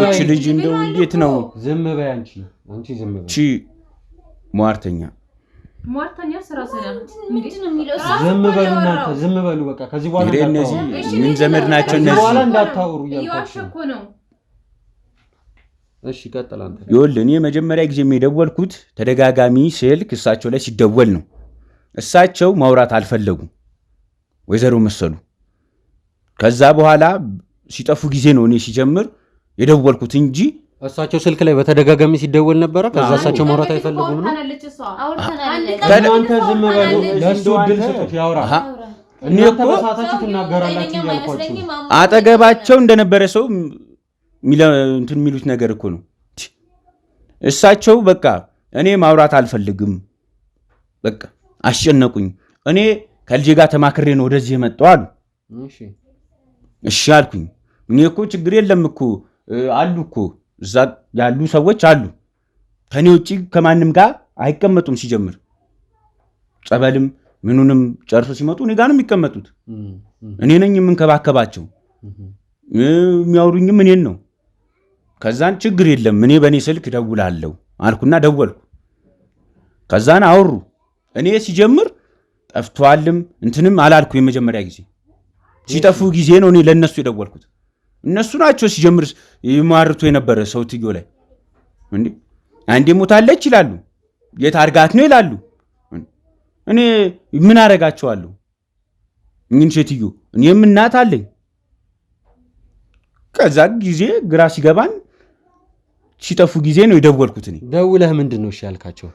እቺ ልጅ እንደው እንዴት ነው? ዝም በይ አንቺ ዝም በይ። እቺ ሟርተኛ ስራ ምንድነው የሚለው? ዝም በሉ እናንተ ዝም በሉ በቃ። ከዚህ በኋላ እነዚህ ምን ዘመድ ናቸው እነዚህ? በኋላ እንዳታወሩ እያልኳችሁ ነው። እሺ ቀጥል አንተ። ይኸውልህ እኔ መጀመሪያ ጊዜ የደወልኩት ተደጋጋሚ ስልክ እሳቸው ላይ ሲደወል ነው። እሳቸው ማውራት አልፈለጉም ወይዘሮ መሰሉ። ከዛ በኋላ ሲጠፉ ጊዜ ነው እኔ ሲጀምር የደወልኩት እንጂ እሳቸው ስልክ ላይ በተደጋጋሚ ሲደወል ነበረ። ከዛ እሳቸው ማውራት አይፈልጉም ነው። እናንተ ዝም በሉ፣ ለሱ ድል ስጡት ያውራ። እኔ እኮ በሳታችሁ ትናገራላችሁ ያልኳችሁ አጠገባቸው እንደነበረ ሰው እንትን የሚሉት ነገር እኮ ነው። እሳቸው በቃ እኔ ማውራት አልፈልግም፣ በቃ አስጨነቁኝ፣ እኔ ከልጄ ጋር ተማክሬ ነው ወደዚህ የመጣው አሉ። እሺ አልኩኝ። እኔ እኮ ችግር የለም እኮ አሉ እኮ እዛ ያሉ ሰዎች አሉ፣ ከኔ ውጪ ከማንም ጋር አይቀመጡም። ሲጀምር ጸበልም ምኑንም ጨርሶ ሲመጡ እኔ ጋር ነው የሚቀመጡት። እኔ ነኝ የምንከባከባቸው፣ የሚያወሩኝም እኔን ነው። ከዛን ችግር የለም እኔ በእኔ ስልክ ደውላለሁ አልኩና ደወልኩ። ከዛን አወሩ። እኔ ሲጀምር ጠፍቷልም እንትንም አላልኩ። የመጀመሪያ ጊዜ ሲጠፉ ጊዜ ነው እኔ ለነሱ የደወልኩት። እነሱ ናቸው ሲጀምር ይማርቱ የነበረ ሰው ትዮ ላይ እንዴ አንዴ ሞታለች ይላሉ፣ የት አርጋት ነው ይላሉ። እኔ ምን አረጋቸዋለሁ? እኚህን ሴትዮ እኔም እናት አለኝ። ከዛ ጊዜ ግራ ሲገባን ሲጠፉ ጊዜ ነው የደወልኩት። እኔ ደውለህ ምንድን ነው እሺ ያልካቸው?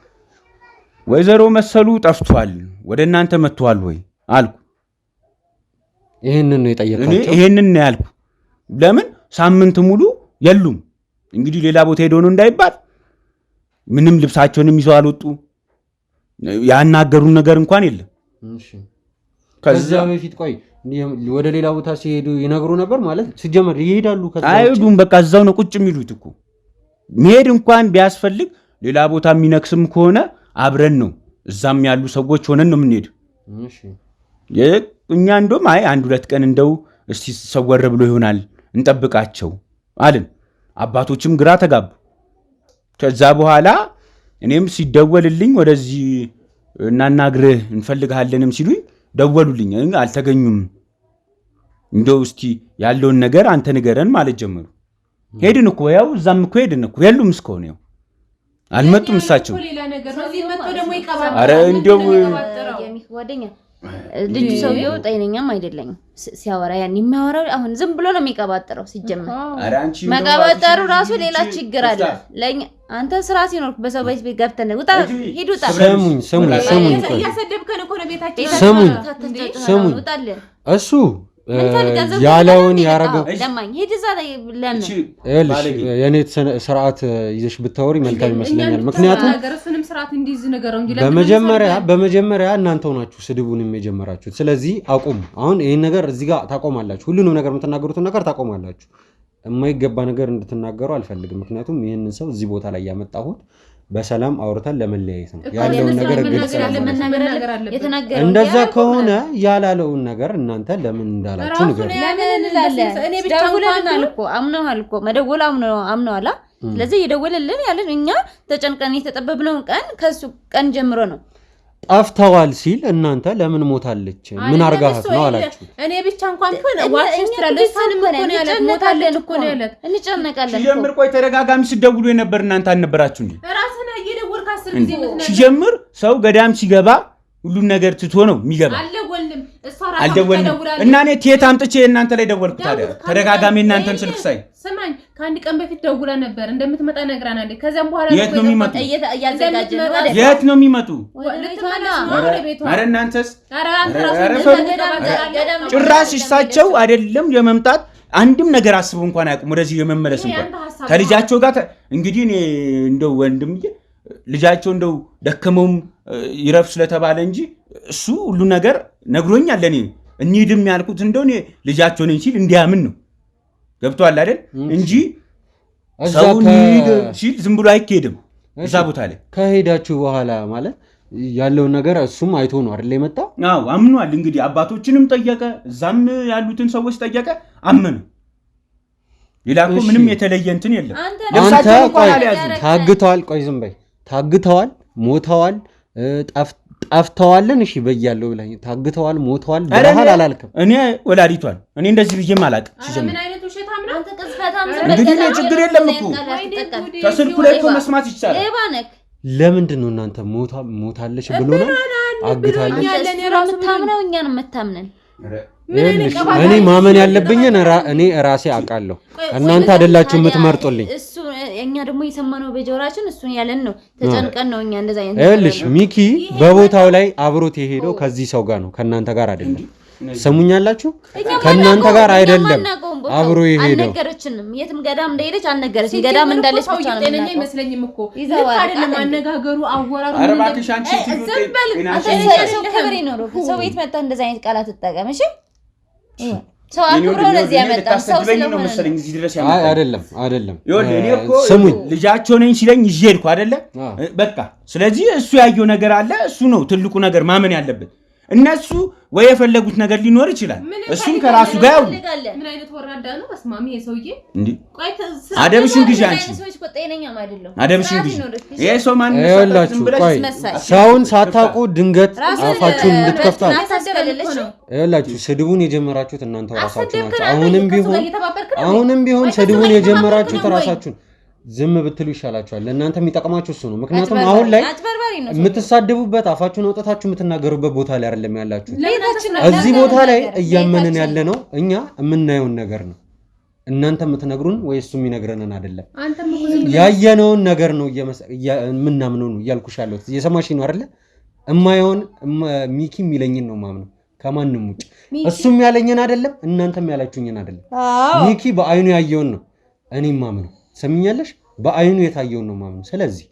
ወይዘሮ መሰሉ ጠፍቷል፣ ወደ እናንተ መጥቷል ወይ አልኩ። ይሄንን ነው የጠየቃቸው? እኔ ይሄንን ነው ያልኩ። ለምን ሳምንት ሙሉ የሉም። እንግዲህ ሌላ ቦታ ሄዶ ነው እንዳይባል ምንም ልብሳቸውንም ይዘው አልወጡ። ያናገሩን ነገር እንኳን የለም። እሺ ከዛ በፊት ቆይ ወደ ሌላ ቦታ ሲሄዱ ይነግሩ ነበር ማለት ሲጀመር ይሄዳሉ? ከዛ አይሄዱም። በቃ እዛው ነው ቁጭ የሚሉት እኮ። መሄድ እንኳን ቢያስፈልግ ሌላ ቦታ የሚነክስም ከሆነ አብረን ነው እዛም ያሉ ሰዎች ሆነን ነው የምንሄድ። እሺ እኛ እንደውም አይ አንድ ሁለት ቀን እንደው እስቲ ሰወር ብሎ ይሆናል እንጠብቃቸው አልን። አባቶችም ግራ ተጋቡ። ከዛ በኋላ እኔም ሲደወልልኝ ወደዚህ እናናግርህ እንፈልግሃለንም ሲሉኝ ደወሉልኝ። አልተገኙም፣ እንደው እስቲ ያለውን ነገር አንተ ንገረን ማለት ጀመሩ። ሄድን እኮ ያው እዛም እኮ ሄድን እኮ የሉም እስከሆነ ያው አልመጡም እሳቸው። ኧረ እንደው ልጁ ሰውየው ጤነኛም አይደለኝም ሲያወራ ያን የሚያወራው አሁን ዝም ብሎ ነው የሚቀባጥረው። ሲጀመር መቀባጠሩ ራሱ ሌላ ችግር አለ። ለኛ አንተ ስራ ሲኖር በሰው ቤት ገብተን ውጣ ሂድ ውጣ። ስሙኝ እያሰደብከን እኮ ነው ቤታችን። ስሙኝ እሱ ያለውን ያረገው ለማኝ ሂድ እዛ ላይ ለምን የኔ ስርዓት ይዘሽ ብታወሪ መልካም ይመስለኛል። ምክንያቱም ነገርንም ስርዓት እንዲይዝ ነገር እንጂ በመጀመሪያ እናንተው ናችሁ ስድቡንም የጀመራችሁት። ስለዚህ አቁም። አሁን ይሄን ነገር እዚህ ጋር ታቆማላችሁ። ሁሉንም ነገር የምትናገሩትን ነገር ታቆማላችሁ። የማይገባ ነገር እንድትናገሩ አልፈልግም። ምክንያቱም ይሄንን ሰው እዚህ ቦታ ላይ ያመጣሁት በሰላም አውርተን ለመለያየት ነው። ያለውን ነገር ግልጽ ነው። እንደዛ ከሆነ ያላለውን ነገር እናንተ ለምን እንዳላችሁ ንገሩ። ለምን እንላለን? እኔ ብቻ ደውለናል እኮ አምነዋል እኮ መደወል አምነዋል። ስለዚህ የደወለልን ያለን እኛ ተጨንቀን የተጠበብነው ቀን ከሱ ቀን ጀምሮ ነው። ጠፍተዋል ሲል እናንተ ለምን ሞታለች ምን አርጋት ነው አላችሁ? እኔ ብቻ እንኳን ሞታለን እኮ ነው ያለት። እንጨነቃለን። ሲጀምር ቆይ ተደጋጋሚ ሲደውሉ የነበር እናንተ አልነበራችሁ እንዴ? ራስና እየደወልክ 10 ጊዜ ምትነግረኝ። ሲጀምር ሰው ገዳም ሲገባ ሁሉን ነገር ትቶ ነው የሚገባ። አልደወልንም እና እኔ ቴት አምጥቼ እናንተ ላይ ደወልኩ። ታዲያ ተደጋጋሚ እናንተን ስልክ ሳይ ስማኝ፣ ከአንድ ቀን በፊት ደውላ ነበር እንደምትመጣ ነግራናለች። ከዛም በኋላ የት ነው የሚመጡ? የት ነው የሚመጡ? ኧረ እናንተስ ጭራሽ እሳቸው አይደለም የመምጣት አንድም ነገር አስበው እንኳን አያውቁም። ወደዚህ የመመለስ እንኳን ከልጃቸው ጋር እንግዲህ እኔ እንደው ወንድም ልጃቸው እንደው ደከመውም ይረፍ ስለተባለ እንጂ እሱ ሁሉ ነገር ነግሮኛል። ለኔ እንሂድም ያልኩት እንደው እኔ ልጃቸው ነኝ ሲል እንዲያምን ነው። ገብቷል አይደል? እንጂ ሰው እንሂድ ሲል ዝም ብሎ አይኬድም። እዛ ቦታ ላይ ከሄዳችሁ በኋላ ማለት ያለውን ነገር እሱም አይቶ ነው አይደል የመጣው? አዎ አምኗል። እንግዲህ አባቶችንም ጠየቀ፣ እዛም ያሉትን ሰዎች ጠየቀ፣ አመነ። ሌላ እኮ ምንም የተለየ እንትን የለም። አንተ ታግተዋል፣ ቆይ ዝም በይ። ታግተዋል፣ ሞተዋል፣ ጠፍተዋልን? እሺ በያለው ብለኝ ታግተዋል፣ ሞተዋል ብለሃል አላልክም? እኔ ወላዲቷን እኔ እንደዚህ ብዬም አላውቅም። ምን አይነት ውሸታም ነው አንተ? እንግዲህ እኔ ችግር የለም እኮ ከስልኩ ላይ እኮ መስማት ይቻላል። ለምንድን ነው እናንተ ሞታለች ብሎናል፣ አግታለች የምታምነው እኛን የምታምነን? እኔ ማመን ያለብኝን እኔ ራሴ አውቃለሁ። እናንተ አይደላችሁ የምትመርጡልኝ። እኛ ደግሞ የሰማነው በጆሮአችን እሱን ያለን ነው ተጨንቀን ነው እኛ እንደዛ አይነት እልሽ ሚኪ በቦታው ላይ አብሮት የሄደው ከዚህ ሰው ጋር ነው ከናንተ ጋር አይደለም ሰሙኛላችሁ ከናንተ ጋር አይደለም አብሮ የሄደው አልነገረችንም የትም ገዳም እንደሄደች አልነገረችም ገዳም እንዳለች ብቻ ነው ጤነኛ ይመስለኝም እኮ አይደለም አነጋገሩ አወራሩ አረባክሽ አንቺ ሰው ክብር ይኖረው ሰው ቤት መጣ እንደዛ አይነት ቃላት ተጠቀም እሺ ሰው አክብሮ ለዚህ ያመጣ ሰው ስለሆነ መሰለኝ እዚህ ድረስ ያመጣ አይደለም ይኸውልህ እኔ እኮ ልጃቸው ነኝ ሲለኝ ይዤ ሄድኩ አይደለ በቃ ስለዚህ እሱ ያየው ነገር አለ እሱ ነው ትልቁ ነገር ማመን ያለበት እነሱ ወይ የፈለጉት ነገር ሊኖር ይችላል እሱም ከራሱ ጋር ያው ምን አይነት ወራዳ ነው በስማሚ የሰውዬ እንዴ አደብሽን ግዢ አንቺ አደብሽን ግዢ ይሄ ሰው ማን ነው ሰውን ሳታውቁ ድንገት አፋችሁን እንድትከፍቱ ይኸውላችሁ ስድቡን የጀመራችሁት እናንተ ራሳችሁ ናችሁ አሁንም ቢሆን ስድቡን የጀመራችሁት ራሳችሁ ዝም ብትሉ ይሻላችኋል ለእናንተ የሚጠቅማችሁ እሱ ነው ምክንያቱም አሁን ላይ የምትሳደቡበት አፋችሁን አውጥታችሁ የምትናገሩበት ቦታ ላይ አይደለም ያላችሁ እዚህ ቦታ ላይ እያመንን ያለ ነው እኛ የምናየውን ነገር ነው እናንተ የምትነግሩን ወይ እሱ የሚነግረንን አይደለም ያየነውን ነገር ነው የምናምነው ነው እያልኩሻለሁ እየሰማሽኝ ነው አይደለ እማይሆን ሚኪ የሚለኝን ነው ማምነው ከማንም ውጭ እሱም ያለኝን አይደለም እናንተም ያላችሁኝን አይደለም ሚኪ በአይኑ ያየውን ነው እኔም ማምነው ሰምኛለሽ በአይኑ የታየውን ነው ማምነው ስለዚህ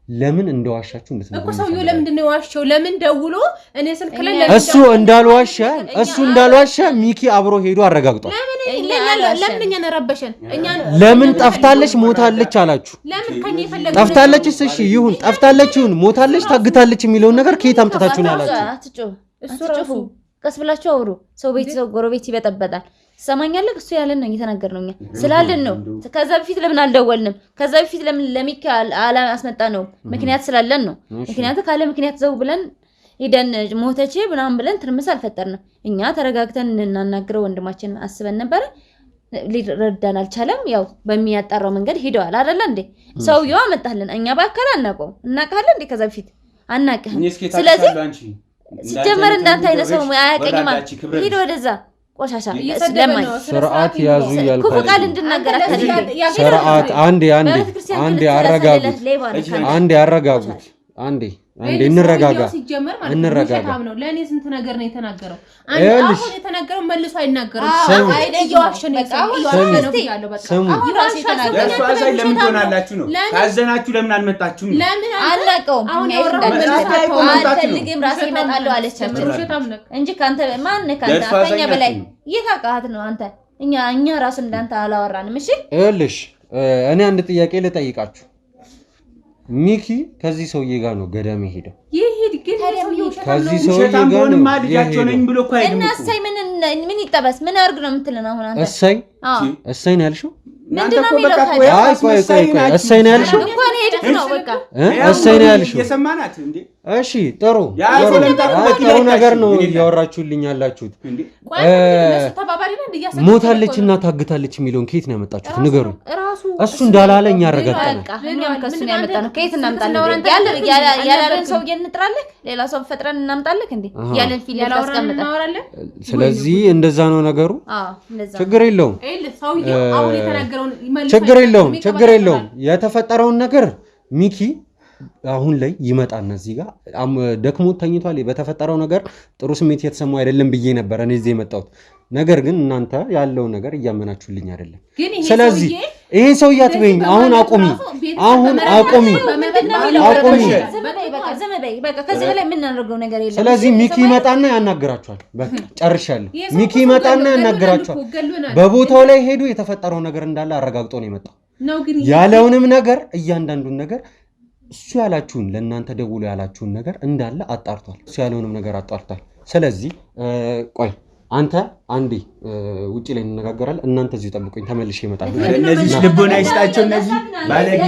ለምን እንደዋሻችሁ እንድትነግሩ እኮ ሰውዬው ለምንድን ነው ዋሽው ለምን ደውሎ እኔ ስልክ ላይ እሱ እንዳልዋሻ ሚኪ አብሮ ሄዶ አረጋግጧል ለምን እኛን ረበሸን እኛን ለምን ጠፍታለች ሞታለች አላችሁ ለምን ከኛ ይፈልጋል ጠፍታለች እሺ ይሁን ጠፍታለች ይሁን ሞታለች ታግታለች የሚለውን ነገር ከየት አምጥታችሁ ነው ያላችሁ አትጩ ቀስ ብላችሁ አውሩ ሰው ቤት ሰው ጎረቤት ይበጠበጣል ሰማኛለህ እሱ ያለን ነው እየተናገርነው እኛ ስላልን ነው ከዛ በፊት ለምን አልደወልንም ከዛ በፊት ለምን ለሚካኤል አስመጣ ነው ምክንያት ስላለን ነው ምክንያቱ ካለ ምክንያት ዘው ብለን ሄደን ሞተቼ ምናምን ብለን ትርምስ አልፈጠርንም እኛ ተረጋግተን እናናግረው ወንድማችን አስበን ነበር ሊረዳን አልቻለም ያው በሚያጣራው መንገድ ሄደዋል አይደል እንዴ ሰውየው አመጣልን እኛ ባካል አናቀው እናቃለን እንዴ ከዛ በፊት አናቀህም ስለዚህ ሲጀመር እንዳንተ አይነት ሰው አያቀኝማ ሄዶ ወደዛ ቆሻሻ ስለማይ ስርዓት ያዙ ያልኩ ቃል እንድናገር አታድርግ ስርዓት አንዴ አረጋጉት አንዴ እንረጋጋ ነው ለኔ ስንት ነገር ነው የተናገረው አሁን የተናገረው መልሶ አይናገርም አይደየዋሽን ያለው በቃ አሁን ራስ የተናገረው ለምን ትሆናላችሁ ነው ካዘናችሁ ለምን አልመጣችሁም ለምን አናቀውም አሁን ያወራው አልፈልግም ራሴ እመጣለሁ አለቻቸው እንጂ ካንተ ማን ካንተ አፈኛ በላይ ይካቃት ነው አንተ እኛ ራስ እንዳንተ አላወራንም እሺ እልሽ እኔ አንድ ጥያቄ ልጠይቃችሁ ሚኪ ከዚህ ሰውዬ ጋር ነው ገዳም ሄደው ይሄድ ግን ከዚህ ሰውዬ ጋር ነው ልጃቸው ነኝ ብሎ እኮ አይደለም እና እሰይ ምን ይጠበስ ምን አርግ ነው የምትለን አሁን አንተ እሰይ ነው ያልሽው ምንድነው የሚለው እሰይ ነው ያልሽው እንኳን ሄድክ ነው በቃ እሰይ ነው ያልሽው የሰማናት እንዴ እሺ ጥሩ ነገር ነው እያወራችሁልኝ ያላችሁት ሞታለችና ታግታለች የሚለውን ከየት ነው ያመጣችሁት ንገሩኝ እሱ እንዳላለኝ ያረጋግጣል እኛም ከሱ ነው ያመጣነው ከየት እናምጣለን ያላለን ሰው እንጥራለን ሌላ ሰው ፈጥረን እናምጣለን እንዴ ያለን ፊልም አስቀምጠን ስለዚህ እንደዛ ነው ነገሩ እንደዛ ችግር የለውም ሰውዬው አሁን የተናገረውን ችግር የለውም የተፈጠረውን ነገር ሚኪ አሁን ላይ ይመጣና እዚህ ጋር ደክሞ ተኝቷል በተፈጠረው ነገር ጥሩ ስሜት የተሰማው አይደለም ብዬ ነበር እኔ እዚህ የመጣሁት ነገር ግን እናንተ ያለው ነገር እያመናችሁልኝ አይደለም ስለዚህ ይሄን ሰው ያትበኝ አሁን አቆሚ ስለዚህ ሚኪ ይመጣና ያናግራችኋል በቃ ጨርሻለሁ ሚኪ ይመጣና ያናግራችኋል በቦታው ላይ ሄዶ የተፈጠረው ነገር እንዳለ አረጋግጦ ነው የመጣው ያለውንም ነገር እያንዳንዱን ነገር እሱ ያላችሁን ለእናንተ ደውሎ ያላችሁን ነገር እንዳለ አጣርቷል እሱ ያለውንም ነገር አጣርቷል ስለዚህ ቆይ አንተ አንዴ ውጪ ላይ እንነጋገራለን እናንተ እዚህ ጠብቁኝ ተመልሼ እመጣለሁ እነዚህ ልቦና ይስጣቸው እነዚህ ባለጌ